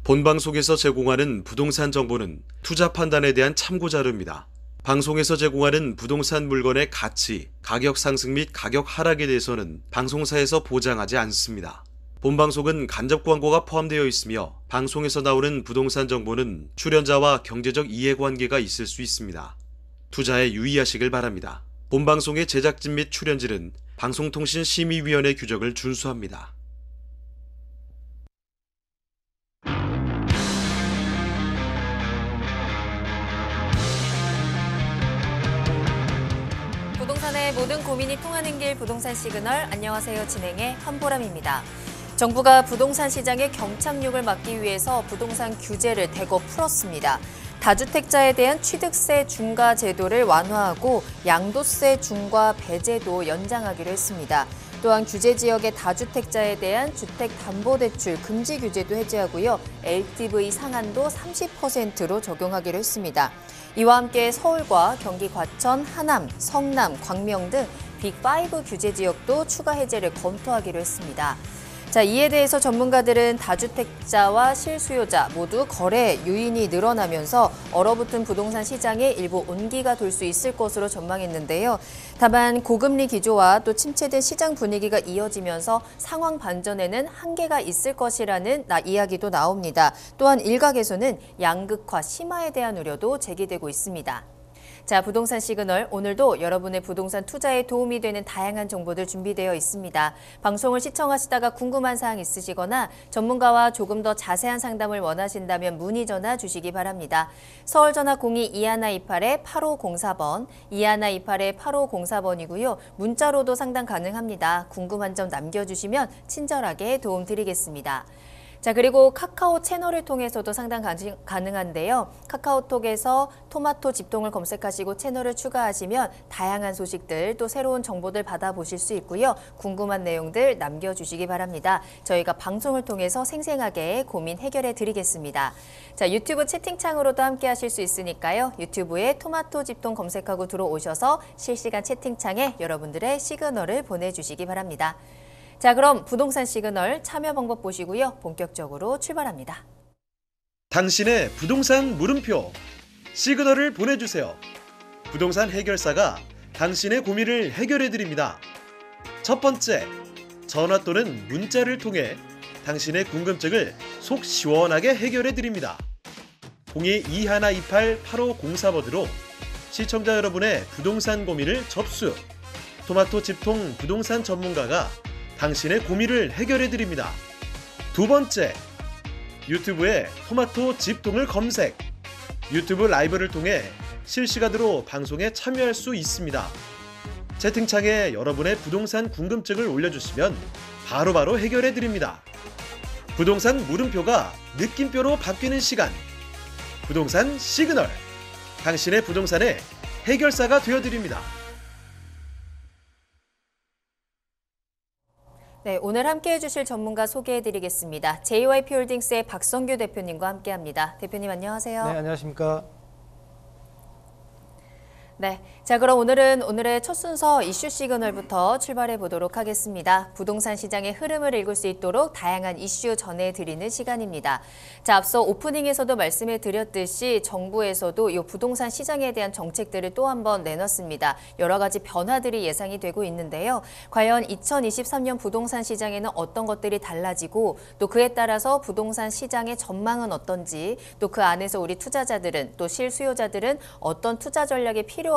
본방송에서 제공하는 부동산 정보는 투자 판단에 대한 참고 자료입니다. 방송에서 제공하는 부동산 물건의 가치, 가격 상승 및 가격 하락에 대해서는 방송사에서 보장하지 않습니다. 본방송은 간접 광고가 포함되어 있으며 방송에서 나오는 부동산 정보는 출연자와 경제적 이해관계가 있을 수 있습니다. 투자에 유의하시길 바랍니다. 본방송의 제작진 및 출연진은 방송통신심의위원회 규정을 준수합니다. 부동산의 모든 고민이 통하는 길 부동산 시그널. 안녕하세요. 진행의 한보람입니다. 정부가 부동산 시장의 경착륙을 막기 위해서 부동산 규제를 대거 풀었습니다. 다주택자에 대한 취득세 중과 제도를 완화하고 양도세 중과 배제도 연장하기로 했습니다. 또한 규제 지역의 다주택자에 대한 주택담보대출 금지 규제도 해제하고요. LTV 상한도 30%로 적용하기로 했습니다. 이와 함께 서울과 경기 과천, 하남, 성남, 광명 등 빅5 규제 지역도 추가 해제를 검토하기로 했습니다. 자, 이에 대해서 전문가들은 다주택자와 실수요자 모두 거래 유인이 늘어나면서 얼어붙은 부동산 시장에 일부 온기가 돌 수 있을 것으로 전망했는데요. 다만 고금리 기조와 또 침체된 시장 분위기가 이어지면서 상황 반전에는 한계가 있을 것이라는 이야기도 나옵니다. 또한 일각에서는 양극화 심화에 대한 우려도 제기되고 있습니다. 자, 부동산 시그널, 오늘도 여러분의 부동산 투자에 도움이 되는 다양한 정보들 준비되어 있습니다. 방송을 시청하시다가 궁금한 사항 있으시거나 전문가와 조금 더 자세한 상담을 원하신다면 문의 전화 주시기 바랍니다. 서울 전화 02-2128-8504번, 2128-8504번이고요. 문자로도 상담 가능합니다. 궁금한 점 남겨주시면 친절하게 도움 드리겠습니다. 자, 그리고 카카오 채널을 통해서도 상담 가능한데요. 카카오톡에서 토마토 집통을 검색하시고 채널을 추가하시면 다양한 소식들 또 새로운 정보들 받아보실 수 있고요. 궁금한 내용들 남겨주시기 바랍니다. 저희가 방송을 통해서 생생하게 고민 해결해 드리겠습니다. 자, 유튜브 채팅창으로도 함께 하실 수 있으니까요. 유튜브에 토마토 집통 검색하고 들어오셔서 실시간 채팅창에 여러분들의 시그널을 보내주시기 바랍니다. 자, 그럼 부동산 시그널 참여 방법 보시고요. 본격적으로 출발합니다. 당신의 부동산 물음표 시그널을 보내주세요. 부동산 해결사가 당신의 고민을 해결해드립니다. 첫 번째, 전화 또는 문자를 통해 당신의 궁금증을 속 시원하게 해결해드립니다. 02-2128-8504번으로 시청자 여러분의 부동산 고민을 접수. 토마토 집통 부동산 전문가가 당신의 고민을 해결해드립니다. 두 번째, 유튜브에 토마토 집통을 검색. 유튜브 라이브를 통해 실시간으로 방송에 참여할 수 있습니다. 채팅창에 여러분의 부동산 궁금증을 올려주시면 바로바로 해결해드립니다. 부동산 물음표가 느낌표로 바뀌는 시간. 부동산 시그널. 당신의 부동산의 해결사가 되어드립니다. 네, 오늘 함께해 주실 전문가 소개해드리겠습니다. JYP홀딩스의 박성규 대표님과 함께합니다. 대표님 안녕하세요. 네, 안녕하십니까. 네, 자, 그럼 오늘의 첫 순서 이슈 시그널부터 출발해 보도록 하겠습니다. 부동산 시장의 흐름을 읽을 수 있도록 다양한 이슈 전해드리는 시간입니다. 자, 앞서 오프닝에서도 말씀해 드렸듯이 정부에서도 이 부동산 시장에 대한 정책들을 또 한 번 내놨습니다. 여러 가지 변화들이 예상이 되고 있는데요. 과연 2023년 부동산 시장에는 어떤 것들이 달라지고 또 그에 따라서 부동산 시장의 전망은 어떤지, 또 그 안에서 우리 투자자들은 또 실수요자들은 어떤 투자 전략이 필요한지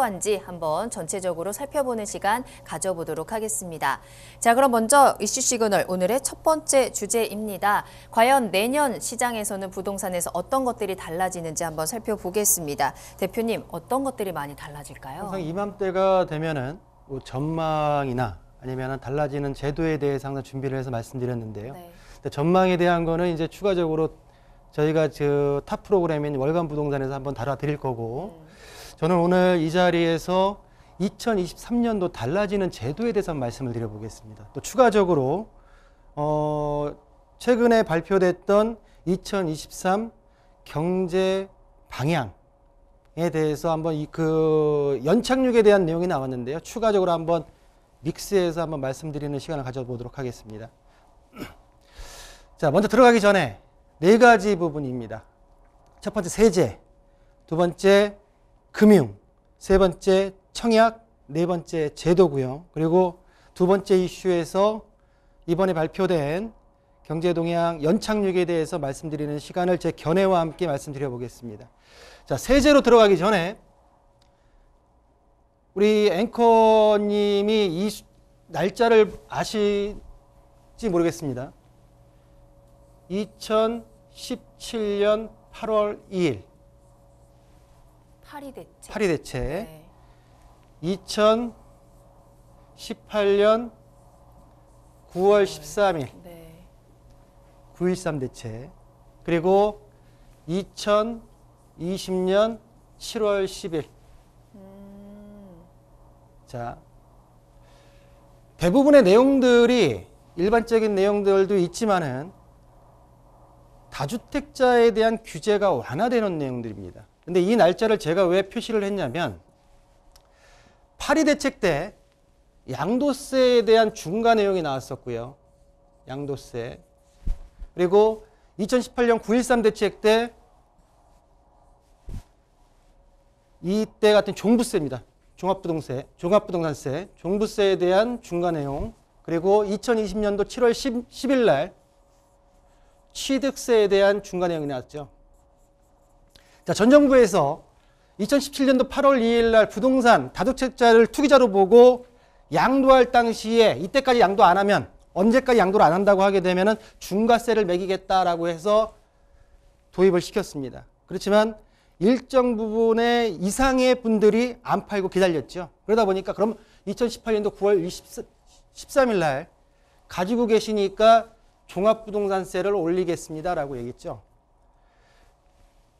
한번 전체적으로 살펴보는 시간 가져보도록 하겠습니다. 자, 그럼 먼저 이슈 시그널 오늘의 첫 번째 주제입니다. 과연 내년 시장에서는 부동산에서 어떤 것들이 달라지는지 한번 살펴보겠습니다. 대표님, 어떤 것들이 많이 달라질까요? 항상 이맘때가 되면은 뭐 전망이나 아니면 달라지는 제도에 대해서 항상 준비를 해서 말씀드렸는데요. 네. 근데 전망에 대한 거는 이제 추가적으로 저희가 탑 프로그램인 월간 부동산에서 한번 다뤄드릴 거고, 저는 오늘 이 자리에서 2023년도 달라지는 제도에 대해서 말씀을 드려보겠습니다. 또 추가적으로 최근에 발표됐던 2023 경제 방향에 대해서 한번 그 연착륙에 대한 내용이 나왔는데요. 추가적으로 한번 믹스해서 한번 말씀드리는 시간을 가져보도록 하겠습니다. 자, 먼저 들어가기 전에 네 가지 부분입니다. 첫 번째 세제, 두 번째 금융, 세 번째 청약, 네 번째 제도고요. 그리고 두 번째 이슈에서 이번에 발표된 경제동향 연착륙에 대해서 말씀드리는 시간을 제 견해와 함께 말씀드려 보겠습니다. 자, 세제로 들어가기 전에 우리 앵커님이 이 날짜를 아실지 모르겠습니다. 2017년 8월 2일 파리 대책. 파리 대책, 네. 2018년 9월 13일 네. 9.13 대책, 그리고 2020년 7월 10일. 자, 대부분의 내용들이 일반적인 내용들도 있지만은 다주택자에 대한 규제가 완화되는 내용들입니다. 근데 이 날짜를 제가 왜 표시를 했냐면 파리 대책 때 양도세에 대한 중과 내용이 나왔었고요. 양도세. 그리고 2018년 9.13 대책 때 이때 같은 종부세입니다. 종합부동산세, 종부세에 대한 중과 내용. 그리고 2020년도 7월 10일 날 취득세에 대한 중과 내용이 나왔죠. 자, 전 정부에서 2017년도 8월 2일 날 부동산 다주택자를 투기자로 보고 양도할 당시에 이때까지 양도 안 하면 언제까지 양도를 안 한다고 하게 되면은 중과세를 매기겠다라고 해서 도입을 시켰습니다. 그렇지만 일정 부분의 이상의 분들이 안 팔고 기다렸죠. 그러다 보니까 그럼 2018년도 9월 13일 날 가지고 계시니까 종합부동산세를 올리겠습니다라고 얘기했죠.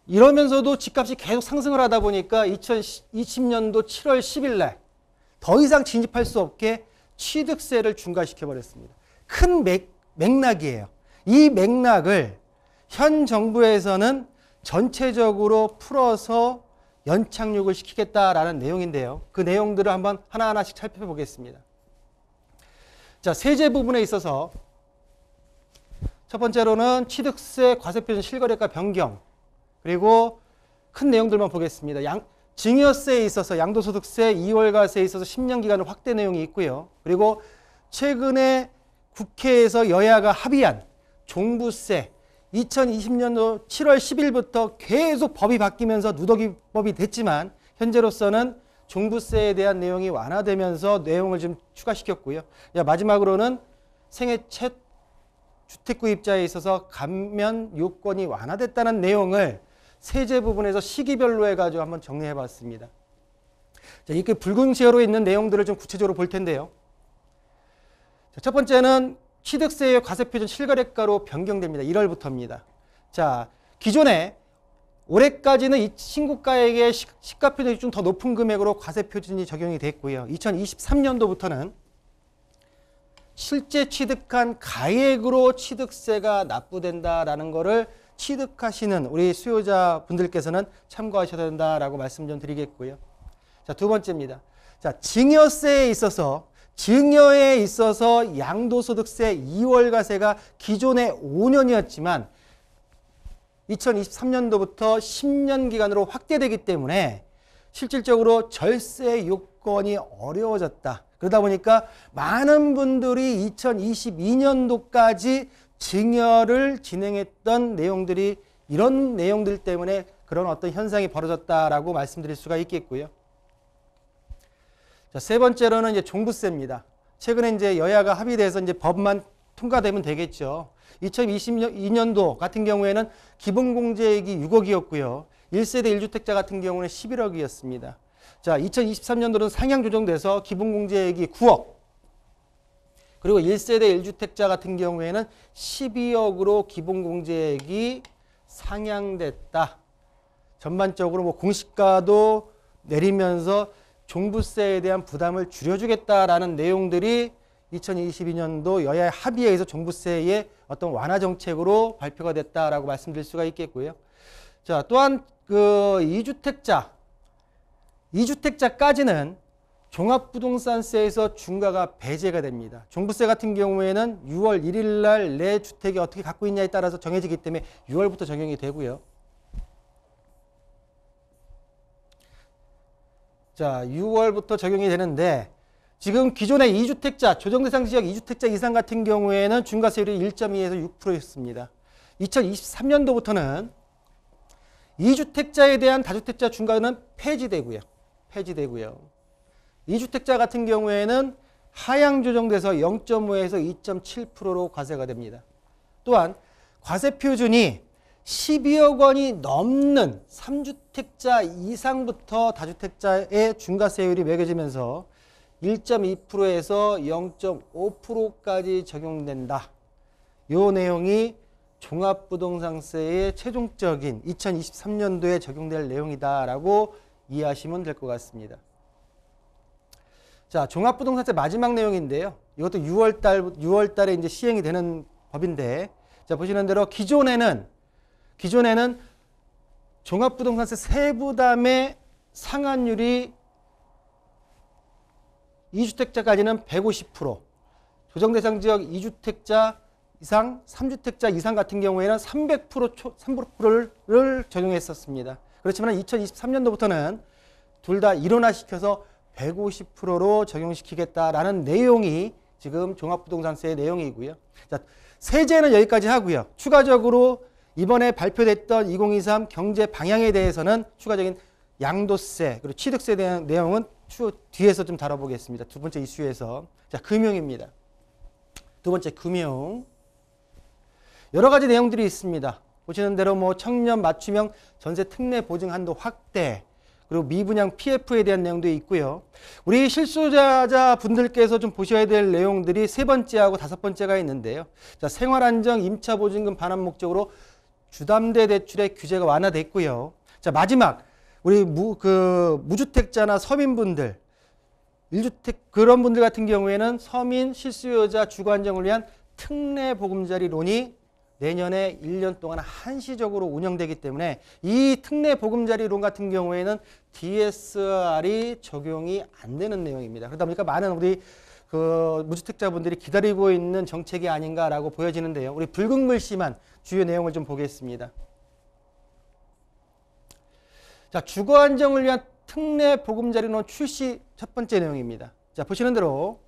이러면서도 집값이 계속 상승을 하다 보니까 2020년도 7월 10일 날 더 이상 진입할 수 없게 취득세를 중과시켜 버렸습니다. 큰 맥락이에요. 이 맥락을 현 정부에서는 전체적으로 풀어서 연착륙을 시키겠다라는 내용인데요. 그 내용들을 한번 하나하나씩 살펴보겠습니다. 자, 세제 부분에 있어서 첫 번째로는 취득세 과세표준 실거래가 변경, 그리고 큰 내용들만 보겠습니다. 증여세에 있어서 양도소득세 2월과세에 있어서 10년 기간을 확대 내용이 있고요. 그리고 최근에 국회에서 여야가 합의한 종부세 2020년도 7월 10일부터 계속 법이 바뀌면서 누더기법이 됐지만 현재로서는 종부세에 대한 내용이 완화되면서 내용을 좀 추가시켰고요. 마지막으로는 생애 첫 주택구입자에 있어서 감면 요건이 완화됐다는 내용을 세제 부분에서 시기별로 해가지고 한번 정리해 봤습니다. 자, 이렇게 붉은 세로에 있는 내용들을 좀 구체적으로 볼 텐데요. 자, 첫 번째는 취득세의 과세표준 실거래가로 변경됩니다. 1월부터입니다. 자, 기존에 올해까지는 이 신고가액의 시가표준이 좀 더 높은 금액으로 과세표준이 적용이 됐고요. 2023년도부터는 실제 취득한 가액으로 취득세가 납부된다라는 것을 취득하시는 우리 수요자분들께서는 참고하셔야 된다라고 말씀 좀 드리겠고요. 자, 두 번째입니다. 자, 증여에 있어서 양도소득세 2월과세가 기존에 5년이었지만 2023년도부터 10년 기간으로 확대되기 때문에 실질적으로 절세 요건이 어려워졌다. 그러다 보니까 많은 분들이 2022년도까지 증여를 진행했던 내용들이 이런 내용들 때문에 그런 어떤 현상이 벌어졌다라고 말씀드릴 수가 있겠고요. 자, 세 번째로는 이제 종부세입니다. 최근에 이제 여야가 합의돼서 이제 법만 통과되면 되겠죠. 2022년도 같은 경우에는 기본공제액이 6억이었고요. 1세대 1주택자 같은 경우는 11억이었습니다. 자, 2023년도는 상향 조정돼서 기본공제액이 9억. 그리고 1세대 1주택자 같은 경우에는 12억으로 기본공제액이 상향됐다. 전반적으로 뭐 공시가도 내리면서 종부세에 대한 부담을 줄여주겠다라는 내용들이 2022년도 여야의 합의에 의해서 종부세의 어떤 완화 정책으로 발표가 됐다라고 말씀드릴 수가 있겠고요. 자, 또한 그 2주택자까지는 종합부동산세에서 중과가 배제가 됩니다. 종부세 같은 경우에는 6월 1일 날 내 주택이 어떻게 갖고 있냐에 따라서 정해지기 때문에 6월부터 적용이 되고요. 자, 6월부터 적용이 되는데 지금 기존의 2주택자, 조정대상 지역 2주택자 이상 같은 경우에는 중과세율이 1.2에서 6%였습니다. 2023년도부터는 2주택자에 대한 다주택자 중과는 폐지되고요. 2주택자 같은 경우에는 하향 조정돼서 0.5에서 2.7%로 과세가 됩니다. 또한 과세 표준이 12억 원이 넘는 3주택자 이상부터 다주택자의 중과세율이 매겨지면서 1.2%에서 0.5%까지 적용된다. 이 내용이 종합부동산세의 최종적인 2023년도에 적용될 내용이다라고 이해하시면 될 것 같습니다. 자, 종합부동산세 마지막 내용인데요. 이것도 6월 달에 이제 시행이 되는 법인데, 자, 보시는 대로 기존에는 종합부동산세 세부담의 상한율이 2주택자까지는 150%, 조정대상 지역 2주택자 이상, 3주택자 이상 같은 경우에는 300%를 적용했었습니다. 그렇지만 2023년도부터는 둘 다 일원화시켜서 150%로 적용시키겠다라는 내용이 지금 종합부동산세의 내용이고요. 자, 세제는 여기까지 하고요. 추가적으로 이번에 발표됐던 2023 경제 방향에 대해서는 추가적인 양도세 그리고 취득세에 대한 내용은 뒤에서 좀 다뤄보겠습니다. 두 번째 이슈에서. 자, 금융입니다. 두 번째 금융. 여러 가지 내용들이 있습니다. 보시는 대로 뭐 청년 맞춤형 전세 특례 보증 한도 확대, 그리고 미분양 PF에 대한 내용도 있고요. 우리 실수요자 분들께서 좀 보셔야 될 내용들이 세 번째하고 다섯 번째가 있는데요. 자, 생활안정 임차보증금 반환 목적으로 주담대 대출의 규제가 완화됐고요. 자, 마지막 우리 무주택자나 서민분들, 1주택 그런 분들 같은 경우에는 서민 실수요자 주거 안정을 위한 특례 보금자리론이 내년에 1년 동안 한시적으로 운영되기 때문에 이 특례 보금자리론 같은 경우에는 DSR이 적용이 안 되는 내용입니다. 그러다 보니까 많은 우리 무주택자분들이 기다리고 있는 정책이 아닌가라고 보여지는데요. 우리 붉은 글씨만 주요 내용을 좀 보겠습니다. 자, 주거 안정을 위한 특례 보금자리론 출시 첫 번째 내용입니다. 자, 보시는 대로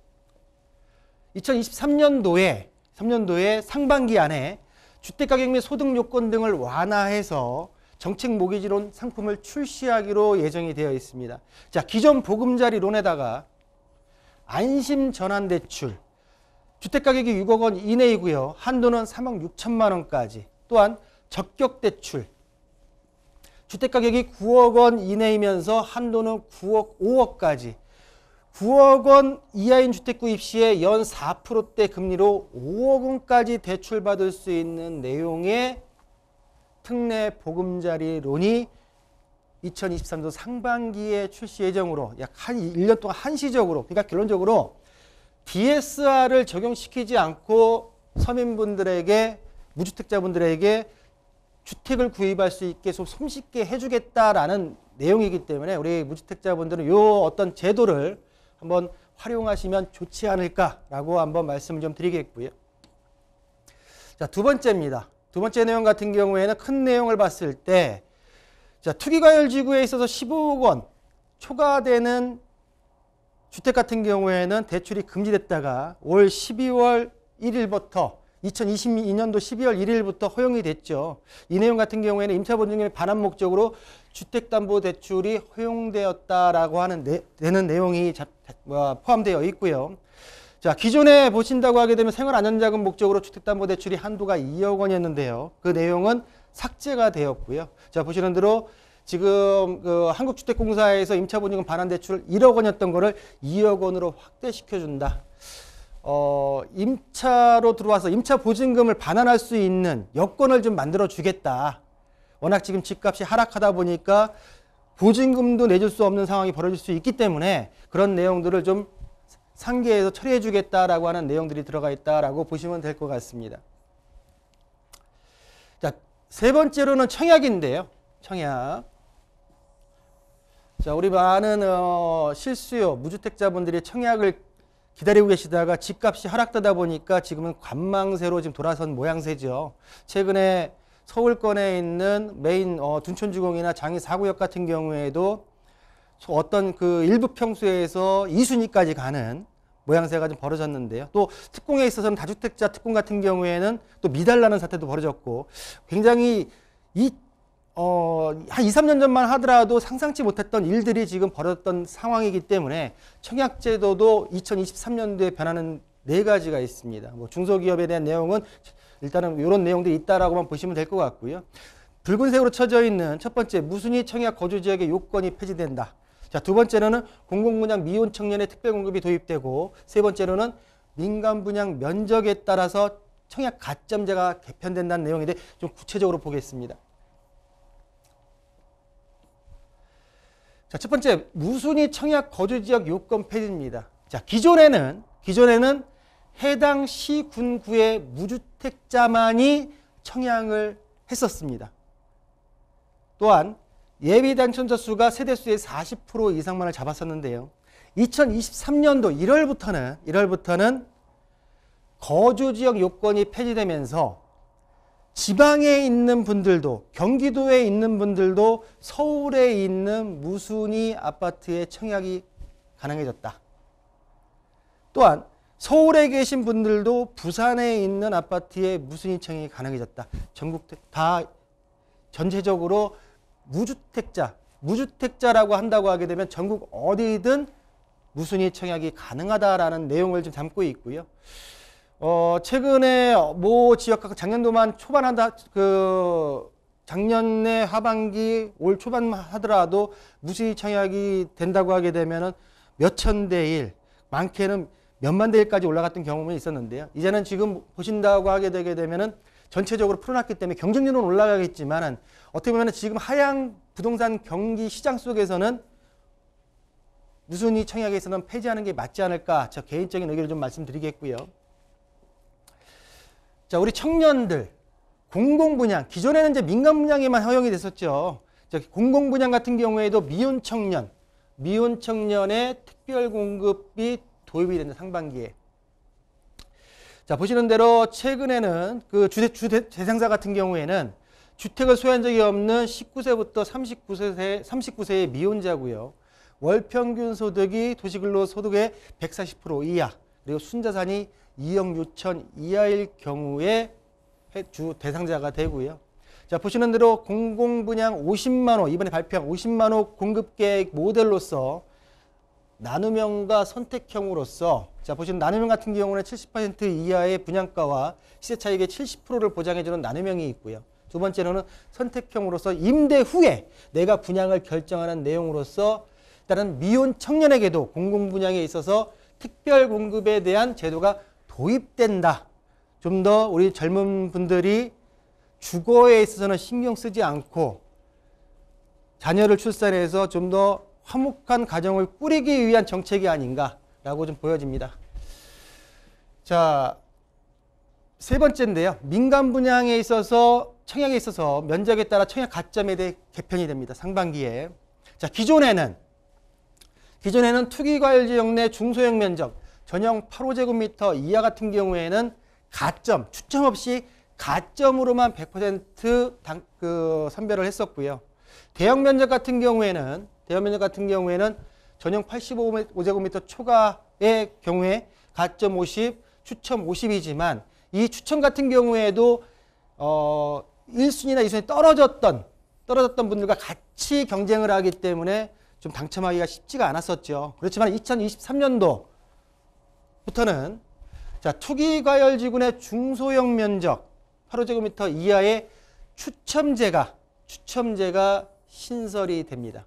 2023년도에 상반기 안에 주택가격 및 소득 요건 등을 완화해서 정책 모기지론 상품을 출시하기로 예정이 되어 있습니다. 자, 기존 보금자리론에다가 안심 전환대출, 주택가격이 6억 원 이내이고요. 한도는 3억 6천만 원까지. 또한 적격대출, 주택가격이 9억 원 이내이면서 한도는 5억까지. 9억 원 이하인 주택 구입 시에 연 4%대 금리로 5억 원까지 대출받을 수 있는 내용의 특례 보금자리론이 2023년 상반기에 출시 예정으로 약 1년 동안 한시적으로, 그러니까 결론적으로 DSR을 적용시키지 않고 서민분들에게, 무주택자분들에게 주택을 구입할 수 있게 좀 손쉽게 해주겠다라는 내용이기 때문에 우리 무주택자분들은 이 어떤 제도를 한번 활용하시면 좋지 않을까라고 한번 말씀을 좀 드리겠고요. 자, 두 번째입니다. 두 번째 내용 같은 경우에는 큰 내용을 봤을 때, 자, 투기과열지구에 있어서 15억 원 초과되는 주택 같은 경우에는 대출이 금지됐다가 올 12월 1일부터 2022년도 12월 1일부터 허용이 됐죠. 이 내용 같은 경우에는 임차보증금의 반환 목적으로 주택담보대출이 허용되었다라고 되는 내용이 포함되어 있고요. 자, 기존에 보신다고 하게 되면 생활안전자금 목적으로 주택담보대출이 한도가 2억 원이었는데요. 그 내용은 삭제가 되었고요. 자, 보시는 대로 지금 한국주택공사에서 임차보증금 반환대출 1억 원이었던 거를 2억 원으로 확대시켜준다. 임차로 들어와서 임차 보증금을 반환할 수 있는 여건을 좀 만들어 주겠다. 워낙 지금 집값이 하락하다 보니까 보증금도 내줄 수 없는 상황이 벌어질 수 있기 때문에 그런 내용들을 좀 상계해서 처리해 주겠다라고 하는 내용들이 들어가 있다라고 보시면 될 것 같습니다. 자, 세 번째로는 청약인데요. 청약. 자, 우리 많은 실수요 무주택자분들이 청약을 기다리고 계시다가 집값이 하락되다 보니까 지금은 관망세로 지금 돌아선 모양새죠. 최근에 서울권에 있는 메인 둔촌주공이나 장이 4구역 같은 경우에도 어떤 그 일부 평수에서 2순위까지 가는 모양새가 좀 벌어졌는데요. 또 특공에 있어서는 다주택자 특공 같은 경우에는 또 미달나는 사태도 벌어졌고 굉장히 한 2, 3년 전만 하더라도 상상치 못했던 일들이 지금 벌어졌던 상황이기 때문에 청약제도도 2023년도에 변하는 4가지가 있습니다. 뭐 중소기업에 대한 내용은 일단은 이런 내용들이 있다라고만 보시면 될 것 같고요. 붉은색으로 쳐져 있는 첫 번째, 무순위 청약 거주지역의 요건이 폐지된다. 자, 두 번째로는 공공분양 미혼 청년의 특별공급이 도입되고, 세 번째로는 민간분양 면적에 따라서 청약 가점제가 개편된다는 내용인데 좀 구체적으로 보겠습니다. 자, 첫 번째, 무순위 청약 거주지역 요건 폐지입니다. 자, 기존에는 해당 시, 군, 구의 무주택자만이 청약을 했었습니다. 또한 예비 당첨자 수가 세대수의 40% 이상만을 잡았었는데요. 2023년도 1월부터는 거주지역 요건이 폐지되면서 지방에 있는 분들도, 경기도에 있는 분들도 서울에 있는 무순위 아파트에 청약이 가능해졌다. 또한 서울에 계신 분들도 부산에 있는 아파트에 무순위 청약이 가능해졌다. 전국 다 전체적으로 무주택자라고 한다고 하게 되면 전국 어디든 무순위 청약이 가능하다라는 내용을 좀 담고 있고요. 최근에 모 지역 작년도만 작년에 하반기 올 초반만 하더라도 무순위 청약이 된다고 하게 되면은 몇천 대 1, 많게는 몇만 대 1까지 올라갔던 경험이 있었는데요. 이제는 지금 보신다고 하게 되게 되면은 전체적으로 풀어놨기 때문에 경쟁률은 올라가겠지만은 어떻게 보면 지금 하향 부동산 경기 시장 속에서는 무순위 청약에서는 폐지하는 게 맞지 않을까, 저 개인적인 의견을 좀 말씀드리겠고요. 자, 우리 청년들 공공분양, 기존에는 이제 민간분양에만 허용이 됐었죠. 자, 공공분양 같은 경우에도 미혼 청년의 특별 공급이 도입이 된다, 상반기에. 자, 보시는 대로 최근에는 그 대상자 같은 경우에는 주택을 소유한 적이 없는 19세부터 39세의 미혼자고요. 월 평균 소득이 도시근로 소득의 140% 이하, 그리고 순자산이 2억 6천 이하일 경우에 주 대상자가 되고요. 자, 보시는 대로 공공분양 50만 호, 이번에 발표한 50만 호 공급계획 모델로서 나눔형과 선택형으로서, 자, 보시면 나눔형 같은 경우는 70% 이하의 분양가와 시세 차익의 70%를 보장해주는 나눔형이 있고요. 두 번째로는 선택형으로서 임대 후에 내가 분양을 결정하는 내용으로서 일단은 미혼 청년에게도 공공분양에 있어서 특별 공급에 대한 제도가 도입된다. 좀 더 우리 젊은 분들이 주거에 있어서는 신경 쓰지 않고 자녀를 출산해서 좀 더 화목한 가정을 꾸리기 위한 정책이 아닌가라고 좀 보여집니다. 자, 세 번째인데요. 민간 분양에 있어서 청약에 있어서 면적에 따라 청약 가점에 대해 개편이 됩니다. 상반기에. 자, 기존에는 투기과열지역 내 중소형 면적 전용 8호제곱미터 이하 같은 경우에는 가점, 추첨 없이 가점으로만 100% 선별을 했었고요. 대형 면적 같은 경우에는 전용 85제곱미터 초과의 경우에 가점 50, 추첨 50이지만 이 추첨 같은 경우에도 1순위나 2순위 떨어졌던 분들과 같이 경쟁을 하기 때문에 좀 당첨하기가 쉽지가 않았었죠. 그렇지만 2023년도부터는 자, 투기과열지구내 중소형 면적 8호제곱미터 이하의 추첨제가 신설이 됩니다.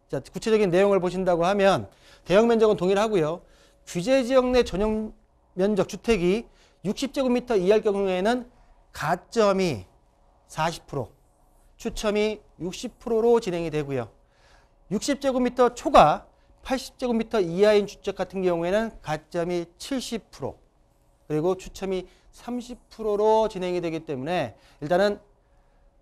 자, 구체적인 내용을 보신다고 하면 대형 면적은 동일하고요. 규제지역 내 전용 면적 주택이 60제곱미터 이하일 경우에는 가점이 40%, 추첨이 60%로 진행이 되고요. 60제곱미터 초과 80제곱미터 이하인 주택 같은 경우에는 가점이 70%, 그리고 추첨이 30%로 진행이 되기 때문에 일단은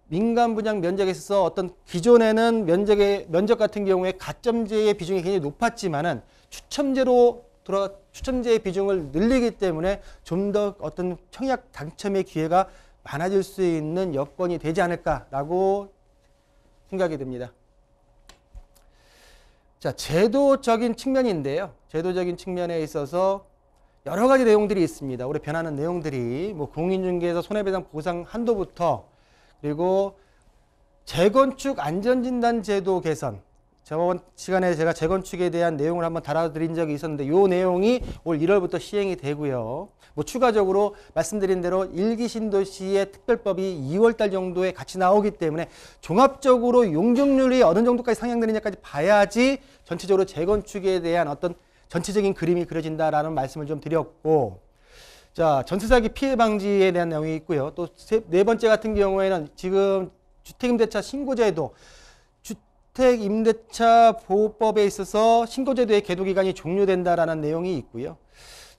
민간 분양 면적에 있어서 어떤 기존에는 면적 같은 경우에 가점제의 비중이 굉장히 높았지만은 추첨제의 비중을 늘리기 때문에 좀 더 어떤 청약 당첨의 기회가 많아질 수 있는 여건이 되지 않을까라고 생각이 듭니다. 자, 제도적인 측면인데요. 제도적인 측면에 있어서 여러 가지 내용들이 있습니다. 올해 변하는 내용들이 뭐 공인중개에서 손해배상 보상 한도부터 그리고 재건축 안전진단 제도 개선. 저번 시간에 제가 재건축에 대한 내용을 한번 다뤄드린 적이 있었는데 이 내용이 올 1월부터 시행이 되고요. 뭐 추가적으로 말씀드린 대로 1기 신도시의 특별법이 2월 달 정도에 같이 나오기 때문에 종합적으로 용적률이 어느 정도까지 상향되느냐까지 봐야지 전체적으로 재건축에 대한 어떤 전체적인 그림이 그려진다라는 말씀을 좀 드렸고, 자, 전세 사기 피해 방지에 대한 내용이 있고요. 또 네 번째 같은 경우에는 지금 주택임대차 신고제도, 주택임대차 보호법에 있어서 신고제도의 계도기간이 종료된다라는 내용이 있고요.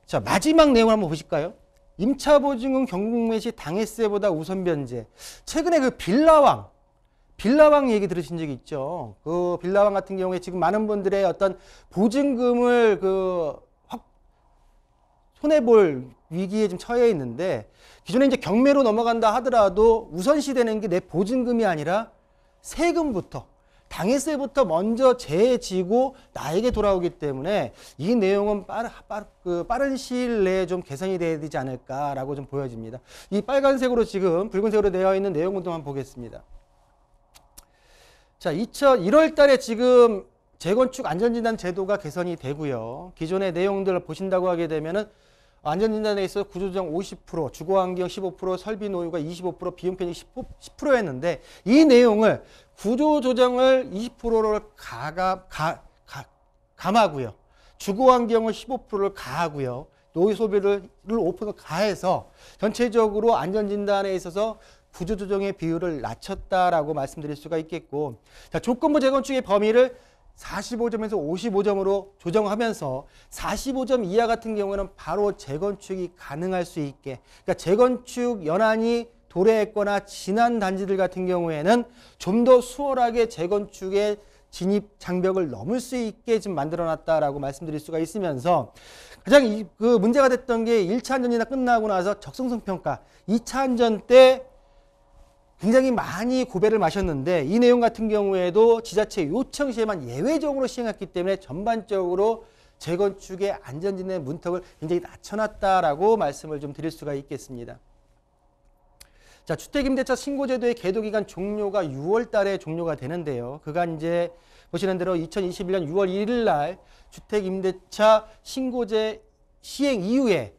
자, 마지막 내용을 한번 보실까요? 임차보증금 경국매 시 당해세보다 우선 변제. 최근에 그 빌라왕 얘기 들으신 적이 있죠. 그 빌라왕 같은 경우에 지금 많은 분들의 어떤 보증금을 손해볼 위기에 좀 처해 있는데, 기존에 이제 경매로 넘어간다 하더라도 우선시 되는 게 내 보증금이 아니라 세금부터, 당해세부터 먼저 재지고 나에게 돌아오기 때문에 이 내용은 빠른 시일 내에 좀 개선이 돼야 되지 않을까라고 좀 보여집니다. 이 빨간색으로 지금 붉은색으로 되어 있는 내용을 한번 보겠습니다. 자, 1월 달에 지금 재건축 안전진단 제도가 개선이 되고요. 기존의 내용들을 보신다고 하게 되면은 안전진단에 있어 구조조정 50%, 주거환경 15%, 설비 노후가 25%, 비용 편익 10%였는데 이 내용을 구조조정을 20%를 감하고요. 주거환경을 15%를 가하고요. 노후 소비를 5% 가해서 전체적으로 안전진단에 있어서 구조조정의 비율을 낮췄다라고 말씀드릴 수가 있겠고, 자, 조건부 재건축의 범위를 45점에서 55점으로 조정하면서 45점 이하 같은 경우는 바로 재건축이 가능할 수 있게, 그러니까 재건축 연한이 도래했거나 지난 단지들 같은 경우에는 좀 더 수월하게 재건축의 진입 장벽을 넘을 수 있게 지금 만들어놨다라고 말씀드릴 수가 있으면서, 가장 그 문제가 됐던 게 1차 안전이나 끝나고 나서 적성성 평가, 2차 안전 때 굉장히 많이 고배를 마셨는데 이 내용 같은 경우에도 지자체 요청 시에만 예외적으로 시행했기 때문에 전반적으로 재건축의 안전진의 문턱을 굉장히 낮춰놨다라고 말씀을 좀 드릴 수가 있겠습니다. 자, 주택임대차 신고제도의 계도기간 종료가 6월 달에 종료가 되는데요. 그간 이제 보시는 대로 2021년 6월 1일 날 주택임대차 신고제 시행 이후에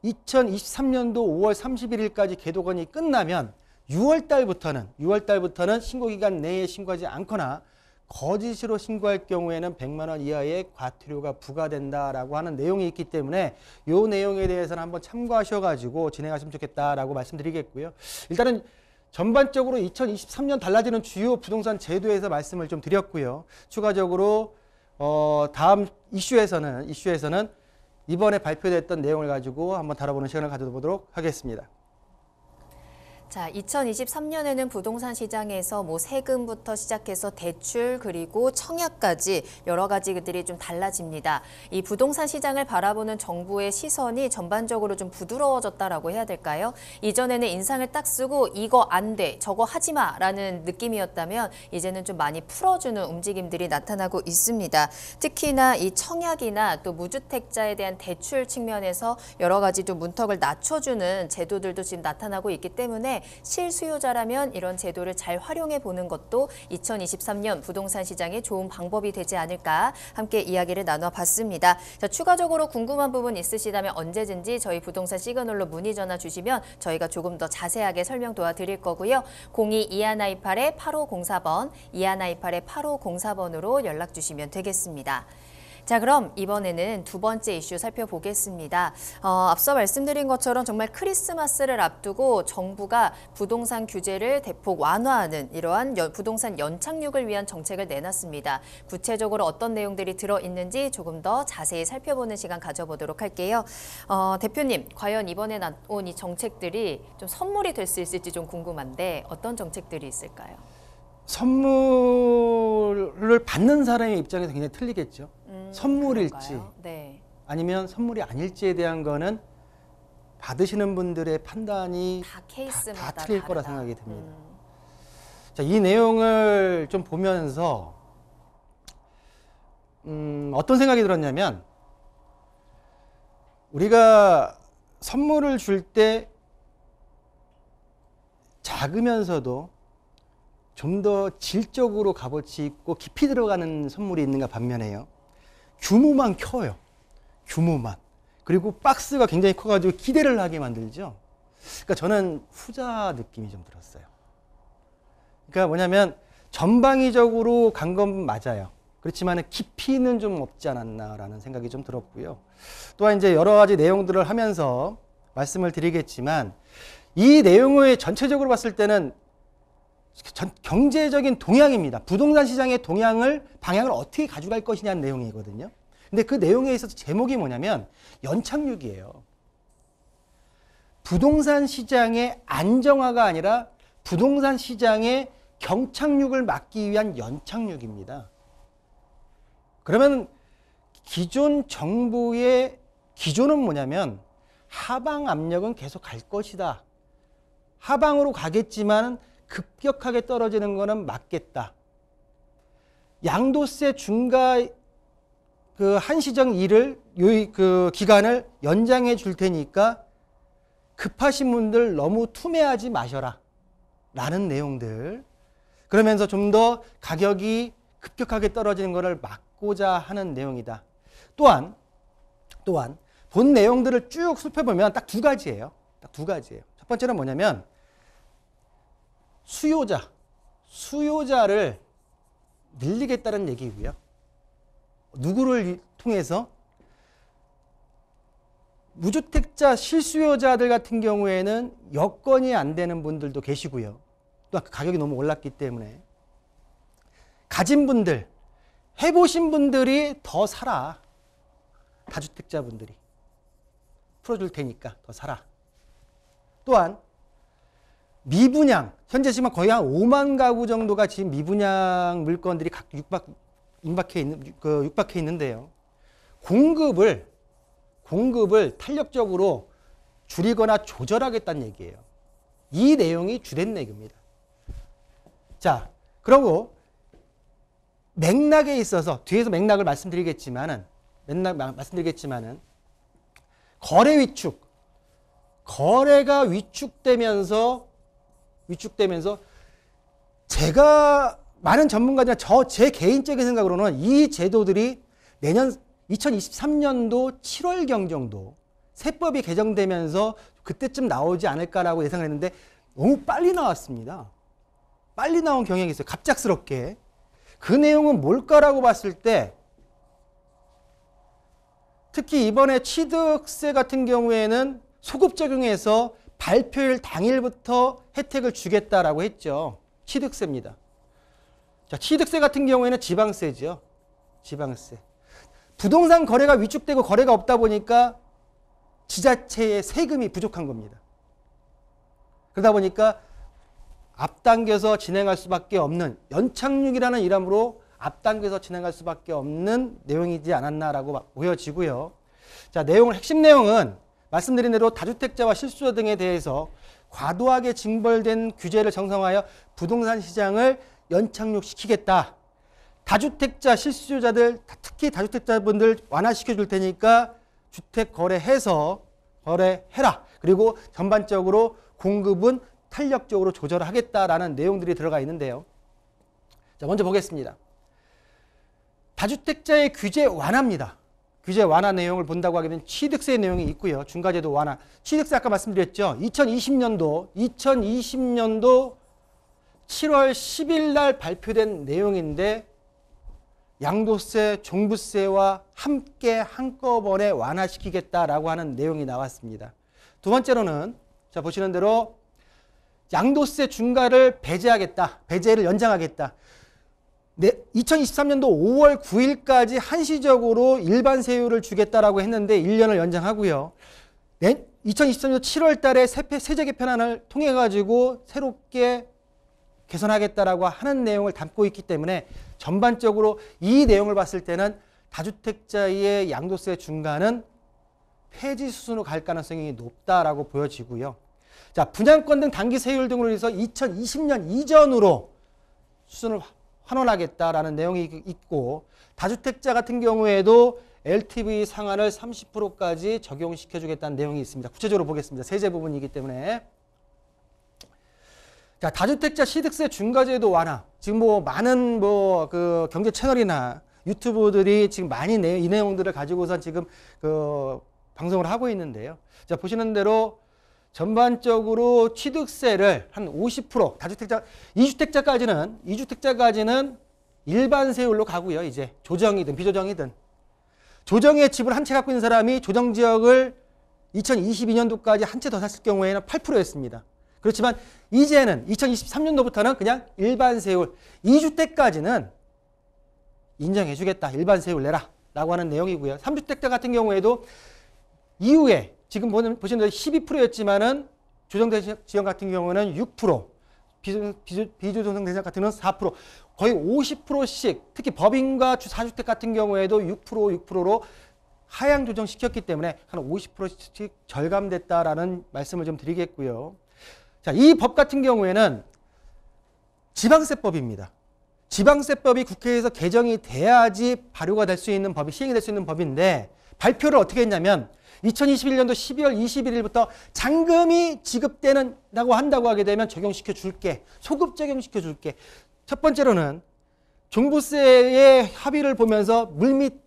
2023년도 5월 31일까지 계도권이 끝나면 6월 달부터는 신고기간 내에 신고하지 않거나 거짓으로 신고할 경우에는 100만 원 이하의 과태료가 부과된다라고 하는 내용이 있기 때문에 이 내용에 대해서는 한번 참고하셔가지고 진행하시면 좋겠다라고 말씀드리겠고요. 일단은 전반적으로 2023년 달라지는 주요 부동산 제도에서 말씀을 좀 드렸고요. 추가적으로 다음 이슈에서는 이번에 발표됐던 내용을 가지고 한번 다뤄보는 시간을 가져보도록 하겠습니다. 자, 2023년에는 부동산 시장에서 뭐 세금부터 시작해서 대출 그리고 청약까지 여러 가지들이 좀 달라집니다. 이 부동산 시장을 바라보는 정부의 시선이 전반적으로 좀 부드러워졌다라고 해야 될까요? 이전에는 인상을 딱 쓰고 이거 안 돼, 저거 하지 마라는 느낌이었다면 이제는 좀 많이 풀어주는 움직임들이 나타나고 있습니다. 특히나 이 청약이나 또 무주택자에 대한 대출 측면에서 여러 가지 좀 문턱을 낮춰주는 제도들도 지금 나타나고 있기 때문에 실수요자라면 이런 제도를 잘 활용해 보는 것도 2023년 부동산 시장에 좋은 방법이 되지 않을까 함께 이야기를 나눠봤습니다. 자, 추가적으로 궁금한 부분 있으시다면 언제든지 저희 부동산 시그널로 문의 전화 주시면 저희가 조금 더 자세하게 설명 도와드릴 거고요. 02-2128-8504번, 2128-8504번으로 연락 주시면 되겠습니다. 자, 그럼 이번에는 두 번째 이슈 살펴보겠습니다. 앞서 말씀드린 것처럼 정말 크리스마스를 앞두고 정부가 부동산 규제를 대폭 완화하는 이러한 부동산 연착륙을 위한 정책을 내놨습니다. 구체적으로 어떤 내용들이 들어있는지 조금 더 자세히 살펴보는 시간 가져보도록 할게요. 대표님, 과연 이번에 나온 이 정책들이 좀 선물이 될 수 있을지 좀 궁금한데 어떤 정책들이 있을까요? 선물을 받는 사람의 입장에서 굉장히 틀리겠죠. 선물일지 그런가요? 네. 아니면 선물이 아닐지에 대한 거는 받으시는 분들의 판단이 다 케이스마다 다 틀릴 거라 다르다. 생각이 듭니다. 자, 이 내용을 좀 보면서 어떤 생각이 들었냐면 우리가 선물을 줄 때 작으면서도 좀 더 질적으로 값어치 있고 깊이 들어가는 선물이 있는가 반면에요. 규모만 커요. 규모만. 그리고 박스가 굉장히 커가지고 기대를 하게 만들죠. 그러니까 저는 후자 느낌이 좀 들었어요. 그러니까 뭐냐면 전방위적으로 간 건 맞아요. 그렇지만 깊이는 좀 없지 않았나라는 생각이 좀 들었고요. 또한 이제 여러 가지 내용들을 하면서 말씀을 드리겠지만 이 내용을 전체적으로 봤을 때는 경제적인 동향입니다. 부동산 시장의 방향을 어떻게 가져갈 것이냐는 내용이거든요. 근데 그 내용에 있어서 제목이 뭐냐면 연착륙이에요. 부동산 시장의 안정화가 아니라 부동산 시장의 경착륙을 막기 위한 연착륙입니다. 그러면 기존 정부의 기조는 뭐냐면 하방 압력은 계속 갈 것이다. 하방으로 가겠지만 급격하게 떨어지는 거는 막겠다. 양도세 중과 그 한시적 기간을 연장해 줄 테니까 급하신 분들 너무 투매하지 마셔라. 라는 내용들. 그러면서 좀 더 가격이 급격하게 떨어지는 것을 막고자 하는 내용이다. 또한 본 내용들을 쭉 살펴보면 딱 두 가지예요. 딱 두 가지예요. 첫 번째는 뭐냐면 수요자를 늘리겠다는 얘기고요. 누구를 통해서? 무주택자 실수요자들 같은 경우에는 여건이 안 되는 분들도 계시고요. 또 가격이 너무 올랐기 때문에 가진 분들, 해보신 분들이 더 사라. 다주택자분들이 풀어줄 테니까 더 사라. 또한 미분양, 현재 지금 거의 한 5만 가구 정도가 지금 미분양 물건들이 각 육박해 있는데요. 공급을 탄력적으로 줄이거나 조절하겠다는 얘기예요. 이 내용이 주된 내용입니다. 자, 그리고 맥락에 있어서 뒤에서 맥락을 말씀드리겠지만은 거래 위축, 거래가 위축되면서 제가 많은 전문가들이나 제 개인적인 생각으로는 이 제도들이 내년 2023년도 7월경 정도 세법이 개정되면서 그때쯤 나오지 않을까라고 예상을 했는데 너무 빨리 나왔습니다. 빨리 나온 경향이 있어요. 갑작스럽게. 그 내용은 뭘까라고 봤을 때 특히 이번에 취득세 같은 경우에는 소급 적용해서 발표일 당일부터 혜택을 주겠다라고 했죠. 취득세입니다. 자, 취득세 같은 경우에는 지방세죠. 지방세. 부동산 거래가 위축되고 거래가 없다 보니까 지자체의 세금이 부족한 겁니다. 그러다 보니까 앞당겨서 진행할 수밖에 없는 연착륙이라는 이름으로 앞당겨서 진행할 수밖에 없는 내용이지 않았나라고 보여지고요. 자, 핵심 내용은 말씀드린 대로 다주택자와 실수요 등에 대해서 과도하게 징벌된 규제를 정상화하여 부동산 시장을 연착륙시키겠다. 다주택자 실수요자들, 특히 다주택자분들 완화시켜 줄 테니까 주택 거래해라. 그리고 전반적으로 공급은 탄력적으로 조절하겠다라는 내용들이 들어가 있는데요. 자, 먼저 보겠습니다. 다주택자의 규제 완화입니다. 규제 완화 내용을 본다고 하게 되면 취득세 내용이 있고요. 중과제도 완화. 취득세 아까 말씀드렸죠. 2020년도 7월 10일 날 발표된 내용인데 양도세, 종부세와 함께 한꺼번에 완화시키겠다라고 하는 내용이 나왔습니다. 두 번째로는 자 보시는 대로 양도세 중과를 배제하겠다. 배제를 연장하겠다. 2023년도 5월 9일까지 한시적으로 일반 세율을 주겠다라고 했는데 1년을 연장하고요. 2023년 7월 달에 세제 개편안을 통해 가지고 새롭게 개선하겠다라고 하는 내용을 담고 있기 때문에 전반적으로 이 내용을 봤을 때는 다주택자의 양도세 중과는 폐지 수순으로 갈 가능성이 높다라고 보여지고요. 자, 분양권 등 단기 세율 등으로 해서 2020년 이전으로 수순을 환원하겠다라는 내용이 있고, 다주택자 같은 경우에도 LTV 상한을 30%까지 적용시켜 주겠다는 내용이 있습니다. 구체적으로 보겠습니다. 세제 부분이기 때문에. 자, 다주택자 취득세 중과제도 완화. 지금 뭐 많은 그 경제 채널이나 유튜브들이 지금 많이 이 내용들을 가지고선 지금 그 방송을 하고 있는데요. 자, 보시는 대로 전반적으로 취득세를 한 50%, 다주택자, 2주택자까지는 일반 세율로 가고요. 이제 조정이든 비조정이든. 조정의 집을 한 채 갖고 있는 사람이 조정 지역을 2022년도까지 한 채 더 샀을 경우에는 8%였습니다. 그렇지만 이제는 2023년도부터는 그냥 일반 세율, 2주택까지는 인정해 주겠다. 일반 세율 내라. 라고 하는 내용이고요. 3주택자 같은 경우에도 이후에 지금 보시는 대로 12%였지만은 조정 지역 같은 경우는 6%, 비조정 대상 같은 경우는 4%, 거의 50%씩, 특히 법인과 4주택 같은 경우에도 6%로 하향 조정시켰기 때문에 한 50%씩 절감됐다라는 말씀을 좀 드리겠고요. 자, 이 법 같은 경우에는 지방세법입니다. 지방세법이 국회에서 개정이 돼야지 발효가 될 수 있는 법이, 시행이 될 수 있는 법인데, 발표를 어떻게 했냐면 2021년도 12월 21일부터 잔금이 지급되는다고 한다고 하게 되면 적용시켜 줄게. 소급 적용시켜 줄게. 첫 번째로는 종부세의 합의를 보면서 물밑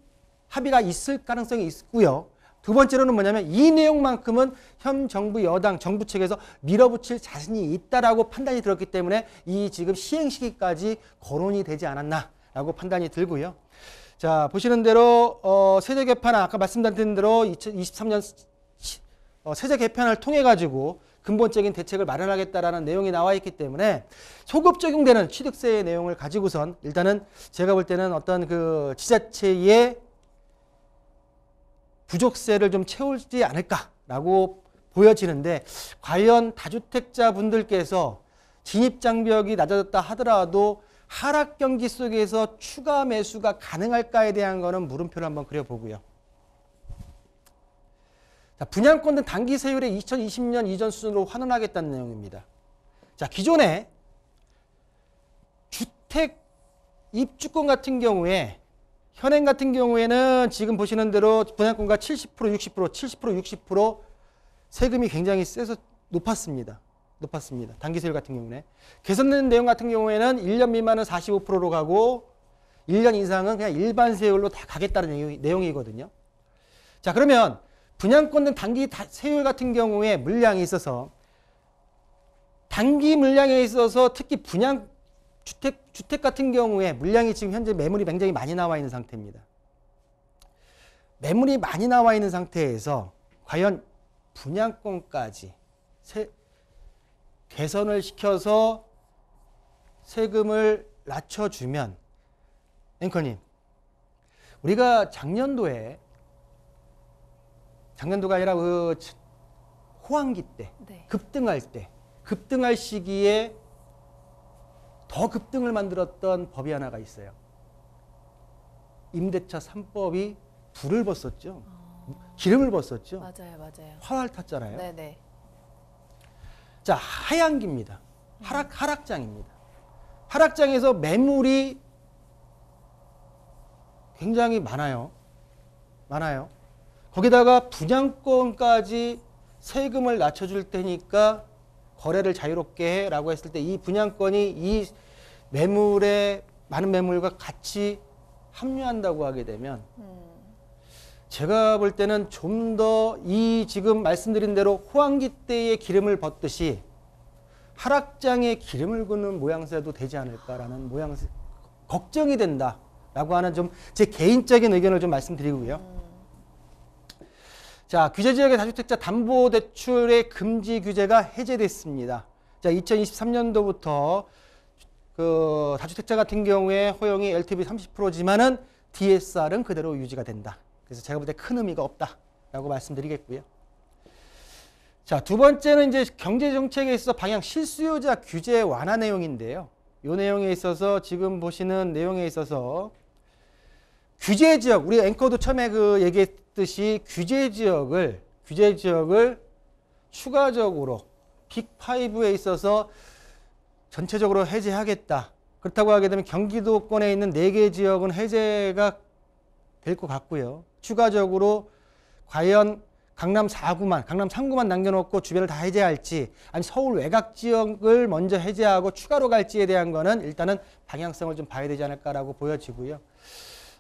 합의가 있을 가능성이 있고요. 두 번째로는 뭐냐면 이 내용만큼은 현 정부 여당 정부 측에서 밀어붙일 자신이 있다라고 판단이 들었기 때문에 이 지금 시행 시기까지 거론이 되지 않았나라고 판단이 들고요. 자, 보시는 대로 세제 개편안, 아까 말씀드린 대로 2023년 세제 개편을 통해 가지고 근본적인 대책을 마련하겠다라는 내용이 나와 있기 때문에 소급 적용되는 취득세의 내용을 가지고선 일단은 제가 볼 때는 어떤 그 지자체의 부족세를 좀 채우지 않을까라고 보여지는데, 과연 다주택자 분들께서 진입장벽이 낮아졌다 하더라도 하락 경기 속에서 추가 매수가 가능할까에 대한 거는 물음표를 한번 그려보고요. 자, 분양권 등 단기 세율의 2020년 이전 수준으로 환원하겠다는 내용입니다. 자, 기존에 주택 입주권 같은 경우에 현행 같은 경우에는 지금 보시는 대로 분양권가 70%, 60%, 70%, 60% 세금이 굉장히 세서 높았습니다. 단기 세율 같은 경우는. 개선된 내용 같은 경우에는 1년 미만은 45%로 가고 1년 이상은 그냥 일반 세율로 다 가겠다는 내용이거든요. 자, 그러면 분양권 등 단기 세율 같은 경우에 물량이 있어서, 단기 물량에 있어서 특히 주택 같은 경우에 물량이 지금 현재 매물이 굉장히 많이 나와 있는 상태입니다. 매물이 많이 나와 있는 상태에서 과연 분양권까지 개선을 시켜서 세금을 낮춰주면, 앵커님, 우리가 작년도가 아니라 그 호황기 때, 네. 급등할 시기에 더 급등을 만들었던 법이 하나가 있어요. 임대차 3법이 불을 벗었죠. 기름을 벗었죠. 맞아요. 화를 탔잖아요. 네네. 자, 하향기입니다. 하락장입니다. 하락장에서 매물이 굉장히 많아요. 거기다가 분양권까지 세금을 낮춰줄 테니까 거래를 자유롭게 해라고 했을 때 이 분양권이 이 매물에 많은 매물과 같이 합류한다고 하게 되면 제가 볼 때는 좀 더 이 지금 말씀드린 대로 호황기 때의 기름을 벗듯이 하락장에 기름을 붓는 모양새도 되지 않을까라는 걱정이 된다라고 라고 하는 좀 제 개인적인 의견을 좀 말씀드리고요. 자, 규제지역의 다주택자 담보대출의 금지 규제가 해제됐습니다. 자, 2023년도부터 그 다주택자 같은 경우에 허용이 LTV 30%지만은 DSR은 그대로 유지가 된다. 그래서 제가 볼 때 큰 의미가 없다라고 말씀드리겠고요. 자, 두 번째는 이제 경제정책에 있어서 방향 실수요자 규제 완화 내용인데요. 이 내용에 있어서 지금 보시는 내용에 있어서 규제 지역, 우리 앵커도 처음에 그 얘기했듯이 규제 지역을 추가적으로 빅5에 있어서 전체적으로 해제하겠다. 그렇다고 하게 되면 경기도권에 있는 4개 지역은 해제가 될 것 같고요. 추가적으로 과연 강남 4구만, 강남 3구만 남겨놓고 주변을 다 해제할지, 아니 서울 외곽 지역을 먼저 해제하고 추가로 갈지에 대한 거는 일단은 방향성을 좀 봐야 되지 않을까라고 보여지고요.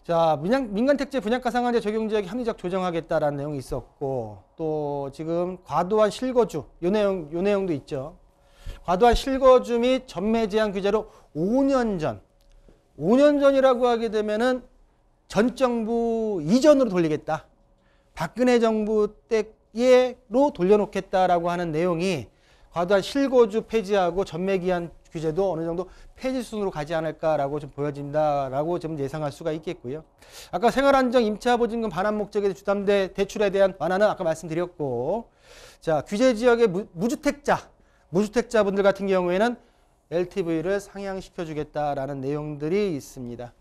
자, 민간택지 분양가 상한제 적용 지역에 합리적 조정하겠다라는 내용이 있었고, 또 지금 과도한 실거주, 요 내용도 있죠. 과도한 실거주 및 전매 제한 규제로 5년 전이라고 하게 되면은 전 정부 이전으로 돌리겠다. 박근혜 정부 때로 돌려놓겠다라고 하는 내용이 과도한 실거주 폐지하고 전매 기한 규제도 어느 정도 폐지 수준으로 가지 않을까라고 좀 보여진다라고 좀 예상할 수가 있겠고요. 아까 생활안정 임차보증금 반환 목적에 주담대 대출에 대한 완화는 아까 말씀드렸고, 자, 규제 지역의 무주택자분들 같은 경우에는 LTV를 상향시켜 주겠다라는 내용들이 있습니다.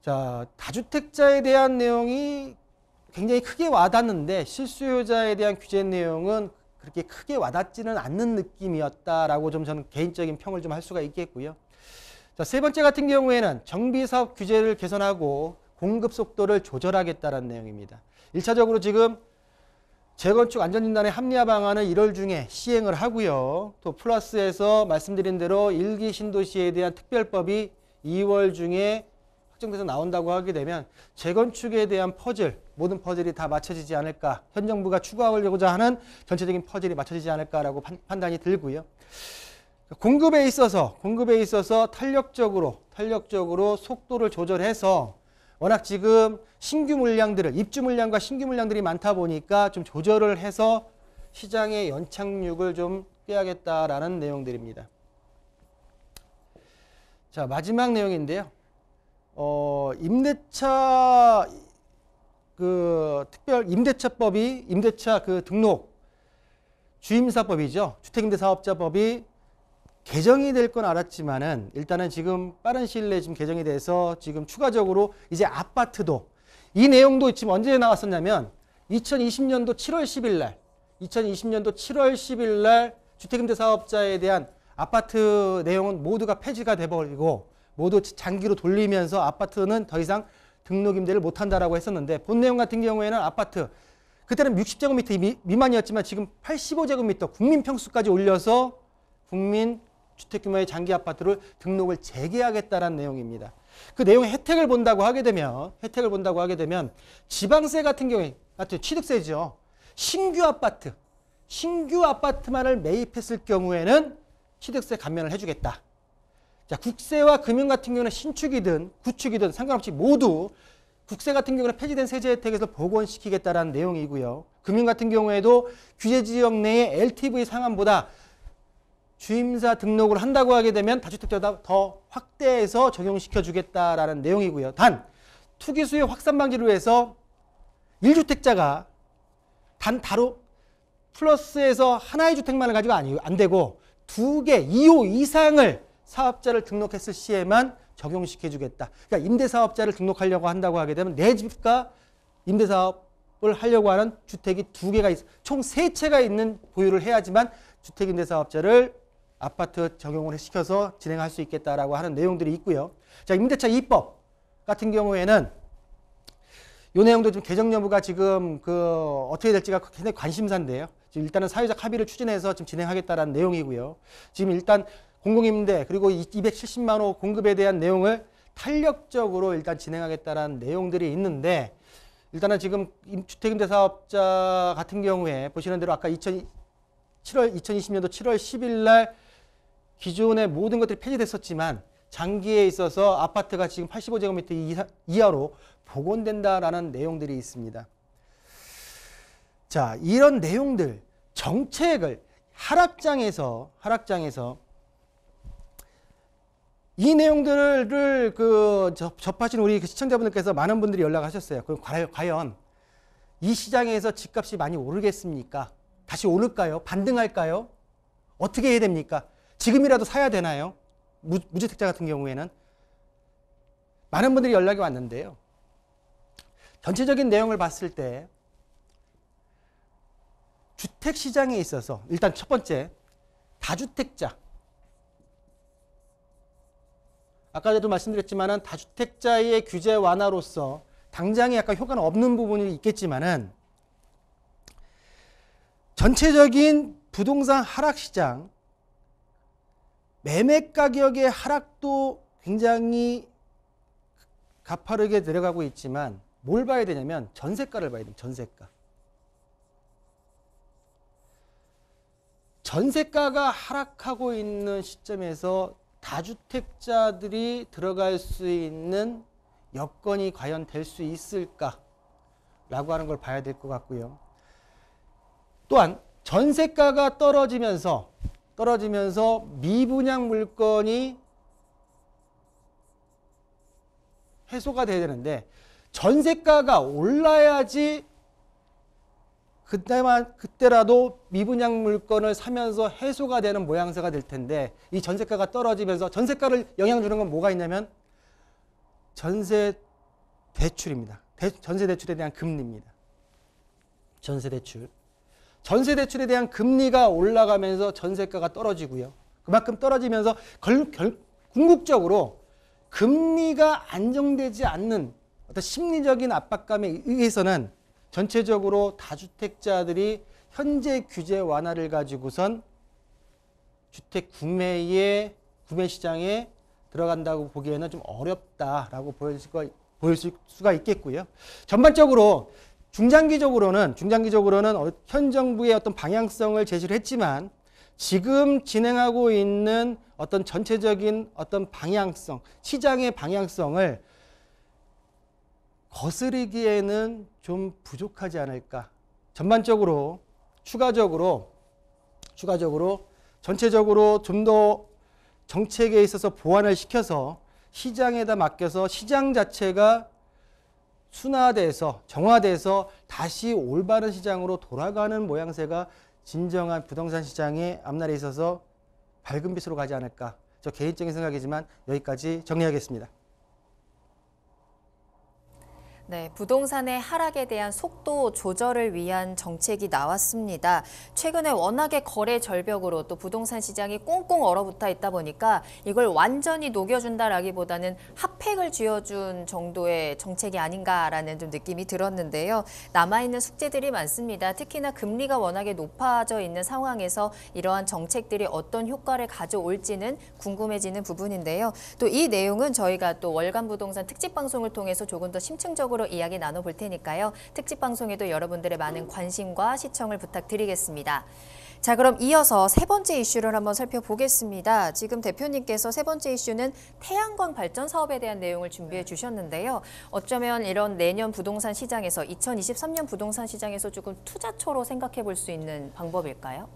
자, 다주택자에 대한 내용이 굉장히 크게 와닿는데 실수요자에 대한 규제 내용은 그렇게 크게 와닿지는 않는 느낌이었다라고 좀 저는 개인적인 평을 좀 할 수가 있겠고요. 자, 세 번째 같은 경우에는 정비사업 규제를 개선하고 공급 속도를 조절하겠다는 내용입니다. 1차적으로 지금 재건축 안전진단의 합리화 방안을 1월 중에 시행을 하고요. 또 플러스해서 말씀드린 대로 1기 신도시에 대한 특별법이 2월 중에 확정돼서 나온다고 하게 되면 재건축에 대한 퍼즐, 모든 퍼즐이 다 맞춰지지 않을까, 현 정부가 추구하고자 하는 전체적인 퍼즐이 맞춰지지 않을까라고 판단이 들고요. 공급에 있어서 탄력적으로 속도를 조절해서 워낙 지금 입주 물량과 신규 물량들이 많다 보니까 좀 조절을 해서 시장의 연착륙을 좀 빼야겠다라는 내용들입니다. 자, 마지막 내용인데요. 임대차 임대차법이 임대차 등록 주임사법이죠. 주택임대사업자법이 개정이 될 건 알았지만은 일단은 지금 빠른 시일 내에 지금 개정이 돼서 지금 추가적으로 이제 아파트도 이 내용도 지금 언제 나왔었냐면 2020년도 7월 10일 날 주택임대사업자에 대한 아파트 내용은 모두가 폐지가 돼버리고 모두 장기로 돌리면서 아파트는 더 이상 등록 임대를 못한다라고 했었는데 본 내용 같은 경우에는 아파트 그때는 60제곱미터 미만이었지만 지금 85제곱미터 국민 평수까지 올려서 국민 주택규모의 장기 아파트를 등록을 재개하겠다는 내용입니다. 그 내용의 혜택을 본다고 하게 되면 지방세 같은 경우에 취득세죠. 신규 아파트만을 매입했을 경우에는 취득세 감면을 해주겠다. 자, 국세와 금융 같은 경우는 신축이든 구축이든 상관없이 모두 국세 같은 경우는 폐지된 세제 혜택에서 복원시키겠다는 내용이고요. 금융 같은 경우에도 규제지역 내의 LTV 상한보다 주임사 등록을 한다고 하게 되면 다주택자보다 더 확대해서 적용시켜주겠다라는 내용이고요. 단, 투기 수요 확산 방지를 위해서 1주택자가 다로 플러스해서 하나의 주택만을 가지고 안 되고 2개, 2호 이상을 사업자를 등록했을 시에만 적용시켜주겠다. 그러니까 임대사업자를 등록하려고 한다고 하게 되면 내 집과 임대사업을 하려고 하는 주택이 2개가 총 3채가 있는 보유를 해야지만 주택임대사업자를 아파트 적용을 시켜서 진행할 수 있겠다라고 하는 내용들이 있고요. 자, 임대차 2법 같은 경우에는 이 내용도 좀 개정 여부가 지금 어떻게 될지가 굉장히 관심사인데요. 지금 일단은 사회적 합의를 추진해서 지금 진행하겠다라는 내용이고요. 지금 일단 공공임대 그리고 270만 호 공급에 대한 내용을 탄력적으로 일단 진행하겠다라는 내용들이 있는데 일단은 지금 주택임대사업자 같은 경우에 보시는 대로 아까 2020년도 7월 10일 날 기존의 모든 것들이 폐지됐었지만 장기에 있어서 아파트가 지금 85제곱미터 이하로 복원된다라는 내용들이 있습니다. 자, 이런 내용들, 정책을 하락장에서 이 내용들을 접하신 우리 시청자분들께서 많은 분들이 연락하셨어요. 그럼 과연 이 시장에서 집값이 많이 오르겠습니까? 다시 오를까요? 반등할까요? 어떻게 해야 됩니까? 지금이라도 사야 되나요? 무주택자 같은 경우에는 많은 분들이 연락이 왔는데요. 전체적인 내용을 봤을 때 주택 시장에 있어서 일단 첫 번째, 다주택자. 아까도 말씀드렸지만은 다주택자의 규제 완화로서 당장에 약간 효과는 없는 부분이 있겠지만은 전체적인 부동산 하락 시장, 매매 가격의 하락도 굉장히 가파르게 내려가고 있지만 뭘 봐야 되냐면 전세가를 봐야 돼요. 전세가. 전세가가 하락하고 있는 시점에서 다주택자들이 들어갈 수 있는 여건이 과연 될 수 있을까라고 하는 걸 봐야 될 것 같고요. 또한 전세가가 떨어지면서 미분양 물건이 해소가 돼야 되는데 전세가가 올라야지 그때라도 미분양 물건을 사면서 해소가 되는 모양새가 될 텐데 이 전세가가 떨어지면서 전세가를 영향 주는 건 뭐가 있냐면 전세 대출입니다. 전세 대출에 대한 금리입니다. 전세 대출에 대한 금리가 올라가면서 전세가가 떨어지고요. 그만큼 떨어지면서 궁극적으로 금리가 안정되지 않는 어떤 심리적인 압박감에 의해서는 전체적으로 다주택자들이 현재 규제 완화를 가지고선 주택 구매 시장에 들어간다고 보기에는 좀 어렵다라고 보일 수가 있겠고요. 전반적으로 중장기적으로는 현 정부의 어떤 방향성을 제시를 했지만 지금 진행하고 있는 어떤 전체적인 어떤 방향성, 시장의 방향성을 거스르기에는 좀 부족하지 않을까. 전반적으로 추가적으로 전체적으로 좀 더 정책에 있어서 보완을 시켜서 시장에다 맡겨서 시장 자체가 순화돼서 정화돼서 다시 올바른 시장으로 돌아가는 모양새가 진정한 부동산 시장의 앞날에 있어서 밝은 빛으로 가지 않을까. 저 개인적인 생각이지만 여기까지 정리하겠습니다. 네, 부동산의 하락에 대한 속도 조절을 위한 정책이 나왔습니다. 최근에 워낙에 거래 절벽으로 또 부동산 시장이 꽁꽁 얼어붙어 있다 보니까 이걸 완전히 녹여준다라기보다는 핫팩을 쥐어준 정도의 정책이 아닌가라는 좀 느낌이 들었는데요. 남아있는 숙제들이 많습니다. 특히나 금리가 워낙에 높아져 있는 상황에서 이러한 정책들이 어떤 효과를 가져올지는 궁금해지는 부분인데요. 또 이 내용은 저희가 또 월간 부동산 특집 방송을 통해서 조금 더 심층적으로 이야기 나눠볼 테니까요. 특집 방송에도 여러분들의 많은 관심과 시청을 부탁드리겠습니다. 자, 그럼 이어서 세 번째 이슈를 한번 살펴보겠습니다. 지금 대표님께서 세 번째 이슈는 태양광 발전 사업에 대한 내용을 준비해 주셨는데요. 어쩌면 이런 내년 부동산 시장에서 2023년 부동산 시장에서 조금 투자처로 생각해 볼 수 있는 방법일까요?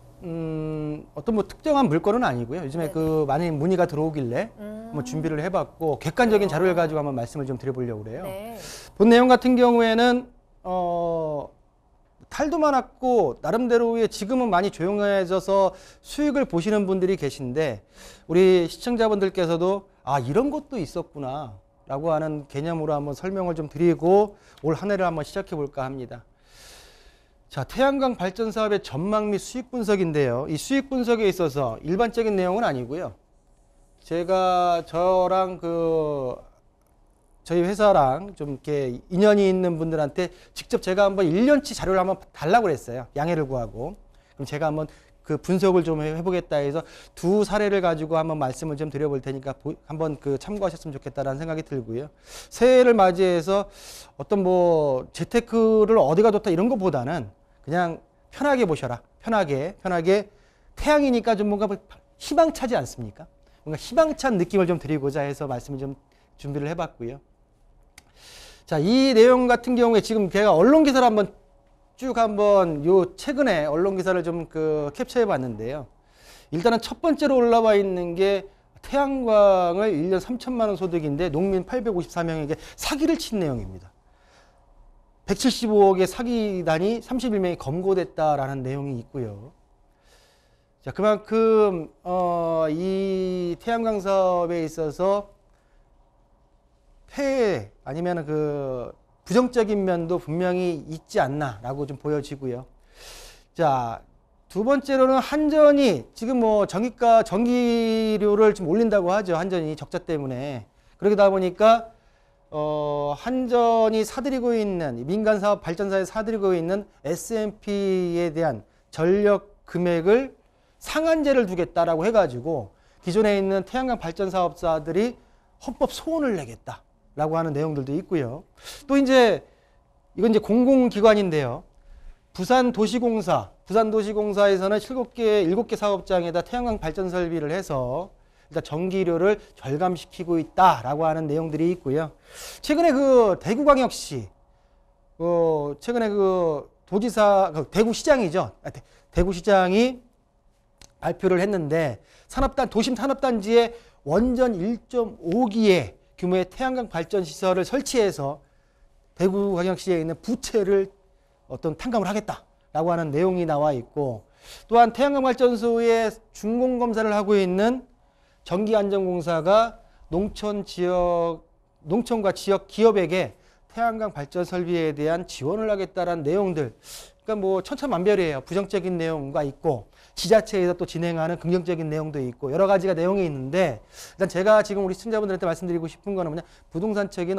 어떤 뭐 특정한 물건은 아니고요. 요즘에 그 많이 문의가 들어오길래 한번 준비를 해봤고 객관적인 자료를 가지고 한번 말씀을 좀 드려보려고 그래요. 네. 본 내용 같은 경우에는 탈도 많았고 나름대로의 지금은 많이 조용해져서 수익을 보시는 분들이 계신데 우리 시청자분들께서도 아 이런 것도 있었구나 라고 하는 개념으로 한번 설명을 좀 드리고 올 한 해를 한번 시작해 볼까 합니다. 자, 태양광 발전 사업의 전망 및 수익 분석인데요. 이 수익 분석에 있어서 일반적인 내용은 아니고요. 제가 저랑 저희 회사랑 좀 이렇게 인연이 있는 분들한테 직접 제가 한번 1년치 자료를 한번 달라고 그랬어요. 양해를 구하고. 그럼 제가 한번 그 분석을 좀 해보겠다 해서 두 사례를 가지고 한번 말씀을 좀 드려볼 테니까 한번 참고하셨으면 좋겠다라는 생각이 들고요. 새해를 맞이해서 어떤 뭐 재테크를 어디가 좋다 이런 것보다는 그냥 편하게 보셔라. 편하게 태양이니까 좀 뭔가 희망차지 않습니까? 뭔가 희망찬 느낌을 좀 드리고자 해서 말씀을 좀 준비를 해봤고요. 자, 이 내용 같은 경우에 지금 제가 언론 기사를 한번 요 최근에 언론 기사를 좀 캡처해 봤는데요. 일단은 첫 번째로 올라와 있는 게 태양광을 1년 3천만 원 소득인데 농민 854명에게 사기를 친 내용입니다. 175억의 사기단이 31명이 검거됐다라는 내용이 있고요. 자, 그만큼 이 태양광 사업에 있어서 폐해 아니면 부정적인 면도 분명히 있지 않나라고 좀 보여지고요. 자, 두 번째로는 한전이 지금 전기료를 좀 올린다고 하죠. 한전이 적자 때문에. 그러다 보니까 한전이 사들이고 있는 민간 사업 발전사에 사들이고 있는 S&P에 대한 전력 금액을 상한제를 두겠다라고 해가지고 기존에 있는 태양광 발전 사업자들이 헌법 소원을 내겠다라고 하는 내용들도 있고요. 또 이건 이제 공공기관인데요. 부산도시공사에서는 7개 사업장에다 태양광 발전 설비를 해서 일단 전기료를 절감시키고 있다라고 하는 내용들이 있고요. 최근에 대구광역시, 최근에 대구시장이죠. 대구시장이 발표를 했는데 도심 산업단지에 원전 1.5기의 규모의 태양광 발전 시설을 설치해서 대구광역시에 있는 부채를 탕감을 하겠다라고 하는 내용이 나와 있고, 또한 태양광 발전소의 준공 검사를 하고 있는 전기안전공사가 농촌과 지역 기업에게 태양광 발전 설비에 대한 지원을 하겠다라는 내용들. 그러니까 천차만별이에요. 부정적인 내용과 있고 지자체에서 또 진행하는 긍정적인 내용도 있고 여러 가지가 내용이 있는데, 일단 제가 지금 우리 시청자분들한테 말씀드리고 싶은 거는 부동산적인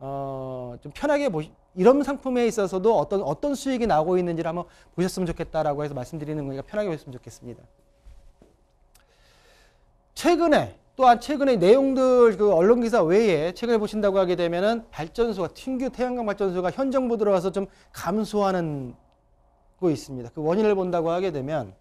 좀 편하게 이런 상품에 있어서도 어떤 수익이 나오고 있는지를 한번 보셨으면 좋겠다라고 해서 말씀드리는 거니까 편하게 보셨으면 좋겠습니다. 최근에 내용들 언론 기사 외에 최근에 보신다고 하게 되면은 신규 태양광 발전소가 현 정부 들어와서 좀 감소하는 거 있습니다. 그 원인을 본다고 하게 되면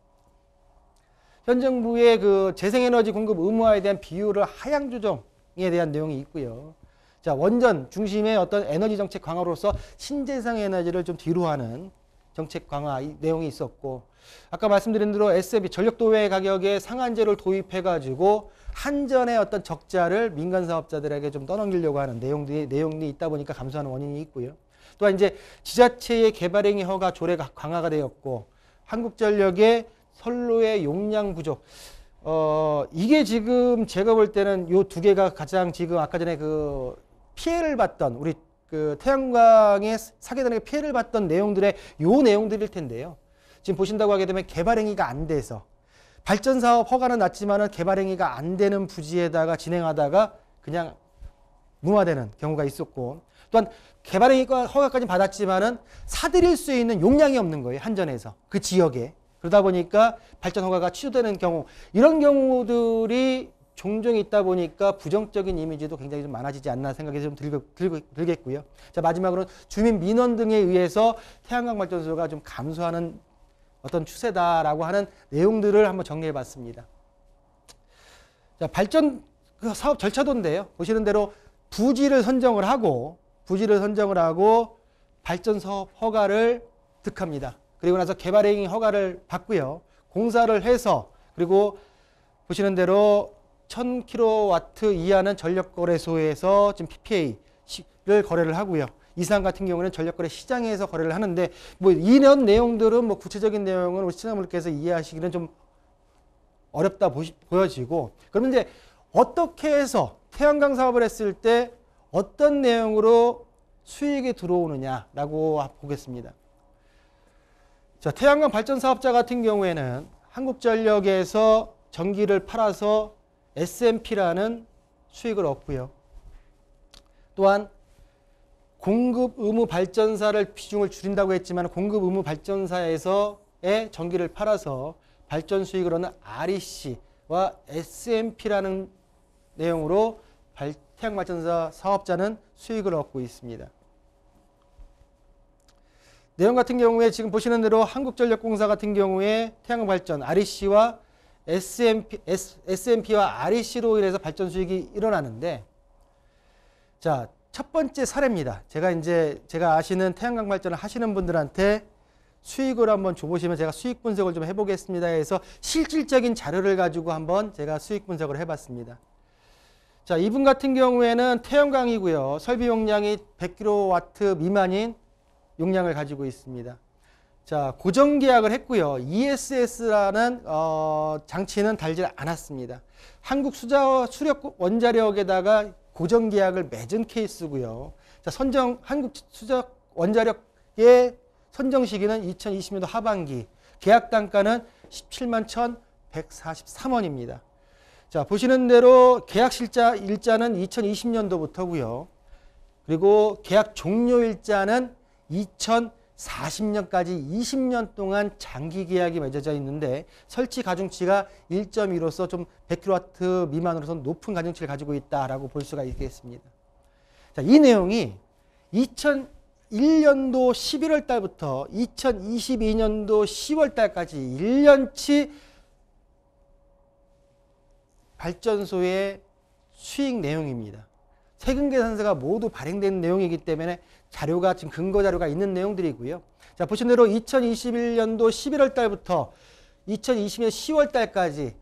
현 정부의 재생에너지 공급 의무화에 대한 비율을 하향 조정에 대한 내용이 있고요. 자, 원전 중심의 에너지 정책 강화로서 신재생 에너지를 좀 뒤로 하는 정책 강화 내용이 있었고, 아까 말씀드린 대로 S&P 전력도외 가격에 상한제를 도입해가지고 한전의 적자를 민간 사업자들에게 좀 떠넘기려고 하는 내용이 있다 보니까 감소하는 원인이 있고요. 또한 이제 지자체의 개발행위 허가 조례가 강화가 되었고, 한국전력의 선로의 용량 부족. 이게 지금 제가 볼 때는 요 두 개가 가장 지금 아까 전에 피해를 봤던 우리 태양광의 사계단에게 피해를 봤던 내용들의 요 내용들일 텐데요. 지금 보신다고 하게 되면 개발행위가 안 돼서 발전사업 허가는 났지만은 개발행위가 안 되는 부지에다가 진행하다가 그냥 무마되는 경우가 있었고, 또한 개발행위가 허가까지 받았지만은 사들일 수 있는 용량이 없는 거예요. 한전에서 그 지역에. 그러다 보니까 발전 허가가 취소되는 경우, 이런 경우들이 종종 있다 보니까 부정적인 이미지도 굉장히 좀 많아지지 않나 생각이 좀 들겠고요. 자, 마지막으로 주민 민원 등에 의해서 태양광 발전소가 좀 감소하는 추세다라고 하는 내용들을 한번 정리해 봤습니다. 자, 발전 사업 절차도인데요. 보시는 대로 부지를 선정을 하고 발전 사업 허가를 득합니다. 그리고 나서 개발행위 허가를 받고요. 공사를 해서, 그리고 보시는 대로 1000kW 이하는 전력거래소에서 지금 PPA를 거래를 하고요. 이상 같은 경우는 전력거래 시장에서 거래를 하는데, 이런 내용들은 구체적인 내용은 우리 시청자분들께서 이해하시기는 좀 어렵다 보여지고, 그러면 이제 어떻게 해서 태양광 사업을 했을 때 어떤 내용으로 수익이 들어오느냐라고 보겠습니다. 자, 태양광 발전 사업자 같은 경우에는 한국전력에서 전기를 팔아서 S&P라는 수익을 얻고요. 또한 공급 의무 발전사를 비중을 줄인다고 했지만 공급 의무 발전사에서의 전기를 팔아서 발전 수익을 얻는 REC와 S&P라는 내용으로 태양 발전사 사업자는 수익을 얻고 있습니다. 내용 같은 경우에 지금 보시는 대로 한국전력공사 같은 경우에 태양광 발전 REC와 SMP와 REC로 인해서 발전 수익이 일어나는데, 자, 첫 번째 사례입니다. 제가 아시는 태양광 발전을 하시는 분들한테 수익을 한번 줘보시면 제가 수익 분석을 좀 해보겠습니다 해서 실질적인 자료를 가지고 한번 제가 수익 분석을 해봤습니다. 자, 이분 같은 경우에는 태양광이고요. 설비 용량이 100kW 미만인 용량을 가지고 있습니다. 자, 고정 계약을 했고요. ESS라는 장치는 달지 않았습니다. 한국 수력 원자력에다가 고정 계약을 맺은 케이스고요. 자, 한국 수력 원자력의 선정 시기는 2020년도 하반기, 계약 단가는 17만 1,143원입니다. 자, 보시는 대로 계약 일자는 2020년도부터고요. 그리고 계약 종료 일자는 2040년까지 20년 동안 장기 계약이 맺어져 있는데 설치 가중치가 1.1로서 좀 100kW 미만으로서 높은 가중치를 가지고 있다라고 볼 수가 있겠습니다. 자, 이 내용이 2001년도 11월 달부터 2022년도 10월 달까지 1년치 발전소의 수익 내용입니다. 세금 계산서가 모두 발행된 내용이기 때문에 자료가 지금 근거 자료가 있는 내용들이고요. 자, 보신 대로 2021년도 11월 달부터 2020년 10월 달까지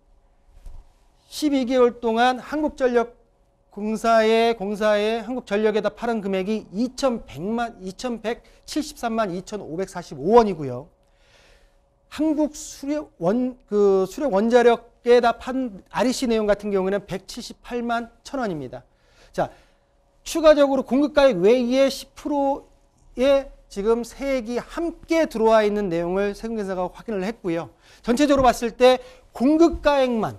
12개월 동안 공사에 한국전력에다 팔은 금액이 2,173만 2,545원이고요. 한국 수력 원자력에다 판 REC 내용 같은 경우에는 178만 1,000원입니다. 자, 추가적으로 공급가액 외에 10%의 지금 세액이 함께 들어와 있는 내용을 세금계산서가 확인을 했고요. 전체적으로 봤을 때 공급가액만,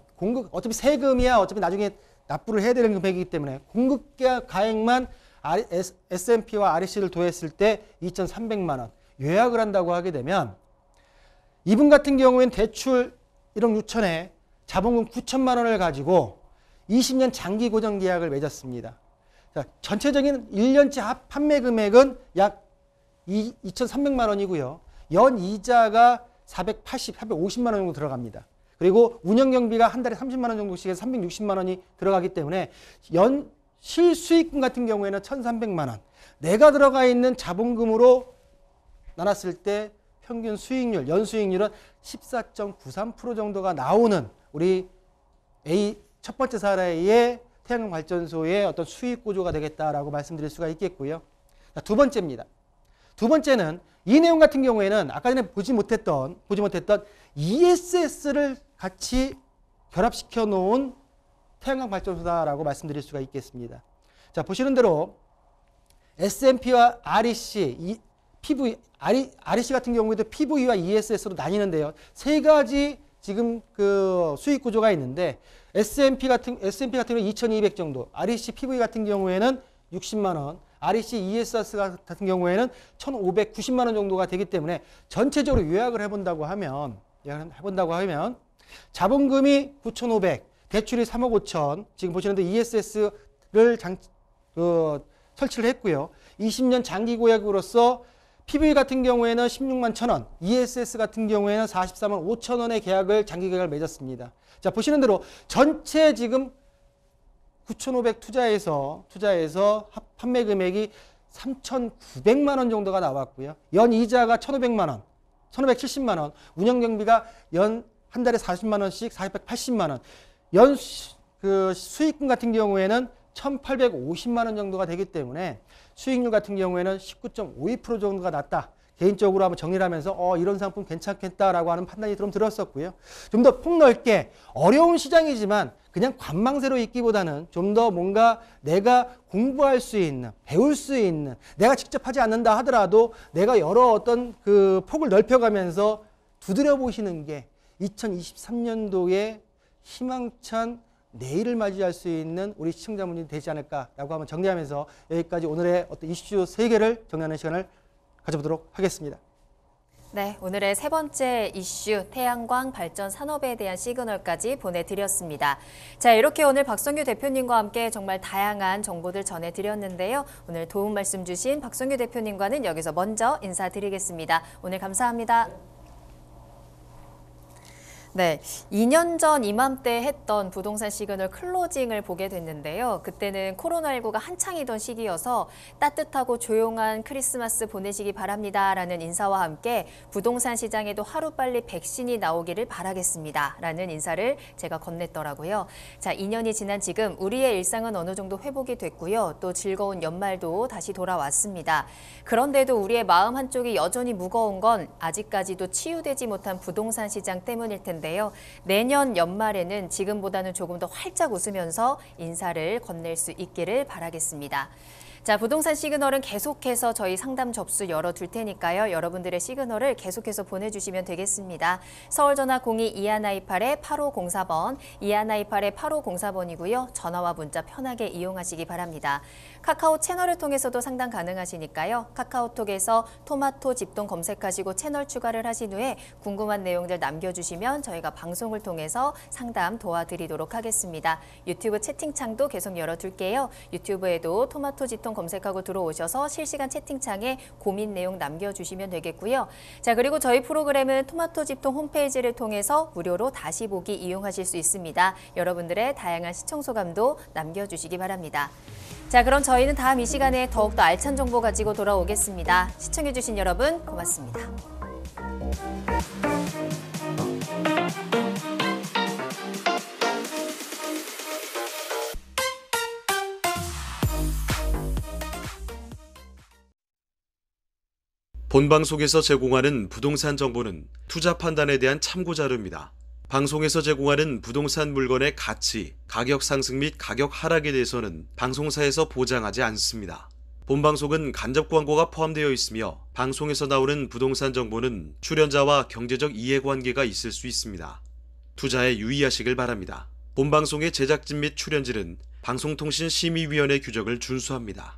어차피 세금이야 어차피 나중에 납부를 해야 되는 금액이기 때문에 공급가액만 SMP와 REC를 더했을 때 2,300만 원. 요약을 한다고 하게 되면 이분 같은 경우에는 대출 1억 6천에 자본금 9천만 원을 가지고 20년 장기 고정 계약을 맺었습니다. 자, 전체적인 1년치 판매 금액은 약 2,300만 원이고요. 연 이자가 450만 원 정도 들어갑니다. 그리고 운영 경비가 한 달에 30만 원 정도씩 해서 360만 원이 들어가기 때문에 연 실수익금 같은 경우에는 1,300만 원. 내가 들어가 있는 자본금으로 나눴을 때 평균 수익률, 연수익률은 14.93% 정도가 나오는 우리 첫 번째 사례의 태양광 발전소의 어떤 수익 구조가 되겠다라고 말씀드릴 수가 있겠고요. 자, 두 번째입니다. 두 번째는 이 내용 같은 경우에는 아까 전에 보지 못했던 ESS를 같이 결합시켜 놓은 태양광 발전소다라고 말씀드릴 수가 있겠습니다. 자, 보시는 대로 SMP와 REC, REC 같은 경우에도 PV와 ESS로 나뉘는데요. 세 가지 지금 그 수익 구조가 있는데 SMP 같은 경우 2,200 정도, REC PV 같은 경우에는 60만 원, REC ESS 같은 경우에는 1,590만 원 정도가 되기 때문에 전체적으로 요약을 해본다고 하면 자본금이 9,500, 대출이 3억 5천, 지금 보시는데 ESS를 설치를 했고요. 20년 장기 고약으로서 PV 같은 경우에는 16만 1,000원, ESS 같은 경우에는 44만 5천 원의 계약을 장기 계약을 맺었습니다. 자, 보시는 대로 전체 지금 9,500 투자해서 판매 금액이 3,900만 원 정도가 나왔고요. 연 이자가 1,500만 원, 1,570만 원, 운영 경비가 연 한 달에 40만 원씩 480만 원. 연 수익금 같은 경우에는 1,850만 원 정도가 되기 때문에 수익률 같은 경우에는 19.52% 정도가 낮다. 개인적으로 한번 정리를 하면서 이런 상품 괜찮겠다라고 하는 판단이 좀 들었었고요. 좀 더 폭넓게 어려운 시장이지만 그냥 관망세로 있기보다는 좀 더 뭔가 내가 공부할 수 있는, 배울 수 있는, 내가 직접 하지 않는다 하더라도 내가 여러 어떤 그 폭을 넓혀가면서 두드려 보시는 게 2023년도에 희망찬 내일을 맞이할 수 있는 우리 시청자분이 되지 않을까라고 한번 정리하면서 여기까지 오늘의 어떤 이슈 3개를 정리하는 시간을 가져보도록 하겠습니다. 네, 오늘의 세 번째 이슈 태양광 발전 산업에 대한 시그널까지 보내드렸습니다. 자, 이렇게 오늘 박성규 대표님과 함께 정말 다양한 정보들 전해드렸는데요. 오늘 도움 말씀 주신 박성규 대표님과는 여기서 먼저 인사드리겠습니다. 오늘 감사합니다. 네. 네, 2년 전 이맘때 했던 부동산 시그널 클로징을 보게 됐는데요. 그때는 코로나19가 한창이던 시기여서 따뜻하고 조용한 크리스마스 보내시기 바랍니다라는 인사와 함께 부동산 시장에도 하루빨리 백신이 나오기를 바라겠습니다 라는 인사를 제가 건넸더라고요. 자, 2년이 지난 지금 우리의 일상은 어느 정도 회복이 됐고요. 또 즐거운 연말도 다시 돌아왔습니다. 그런데도 우리의 마음 한쪽이 여전히 무거운 건 아직까지도 치유되지 못한 부동산 시장 때문일 텐데 내년 연말에는 지금보다는 조금 더 활짝 웃으면서 인사를 건넬 수 있기를 바라겠습니다. 자, 부동산 시그널은 계속해서 저희 상담 접수 열어둘 테니까요. 여러분들의 시그널을 계속해서 보내주시면 되겠습니다. 서울전화 02-2128-8504번, 2128-8504번이고요. 전화와 문자 편하게 이용하시기 바랍니다. 카카오 채널을 통해서도 상담 가능하시니까요. 카카오톡에서 토마토 집동 검색하시고 채널 추가를 하신 후에 궁금한 내용들 남겨주시면 저희가 방송을 통해서 상담 도와드리도록 하겠습니다. 유튜브 채팅창도 계속 열어둘게요. 유튜브에도 토마토 집동 검색하고 들어오셔서 실시간 채팅창에 고민 내용 남겨주시면 되겠고요. 자, 그리고 저희 프로그램은 토마토 집동 홈페이지를 통해서 무료로 다시 보기 이용하실 수 있습니다. 여러분들의 다양한 시청 소감도 남겨주시기 바랍니다. 자, 그럼 저희는 다음 이 시간에 더욱더 알찬 정보 가지고 돌아오겠습니다. 시청해주신 여러분 고맙습니다. 본방송에서 제공하는 부동산 정보는 투자 판단에 대한 참고 자료입니다. 방송에서 제공하는 부동산 물건의 가치, 가격 상승 및 가격 하락에 대해서는 방송사에서 보장하지 않습니다. 본방송은 간접 광고가 포함되어 있으며 방송에서 나오는 부동산 정보는 출연자와 경제적 이해관계가 있을 수 있습니다. 투자에 유의하시길 바랍니다. 본방송의 제작진 및 출연진은 방송통신심의위원회 규정을 준수합니다.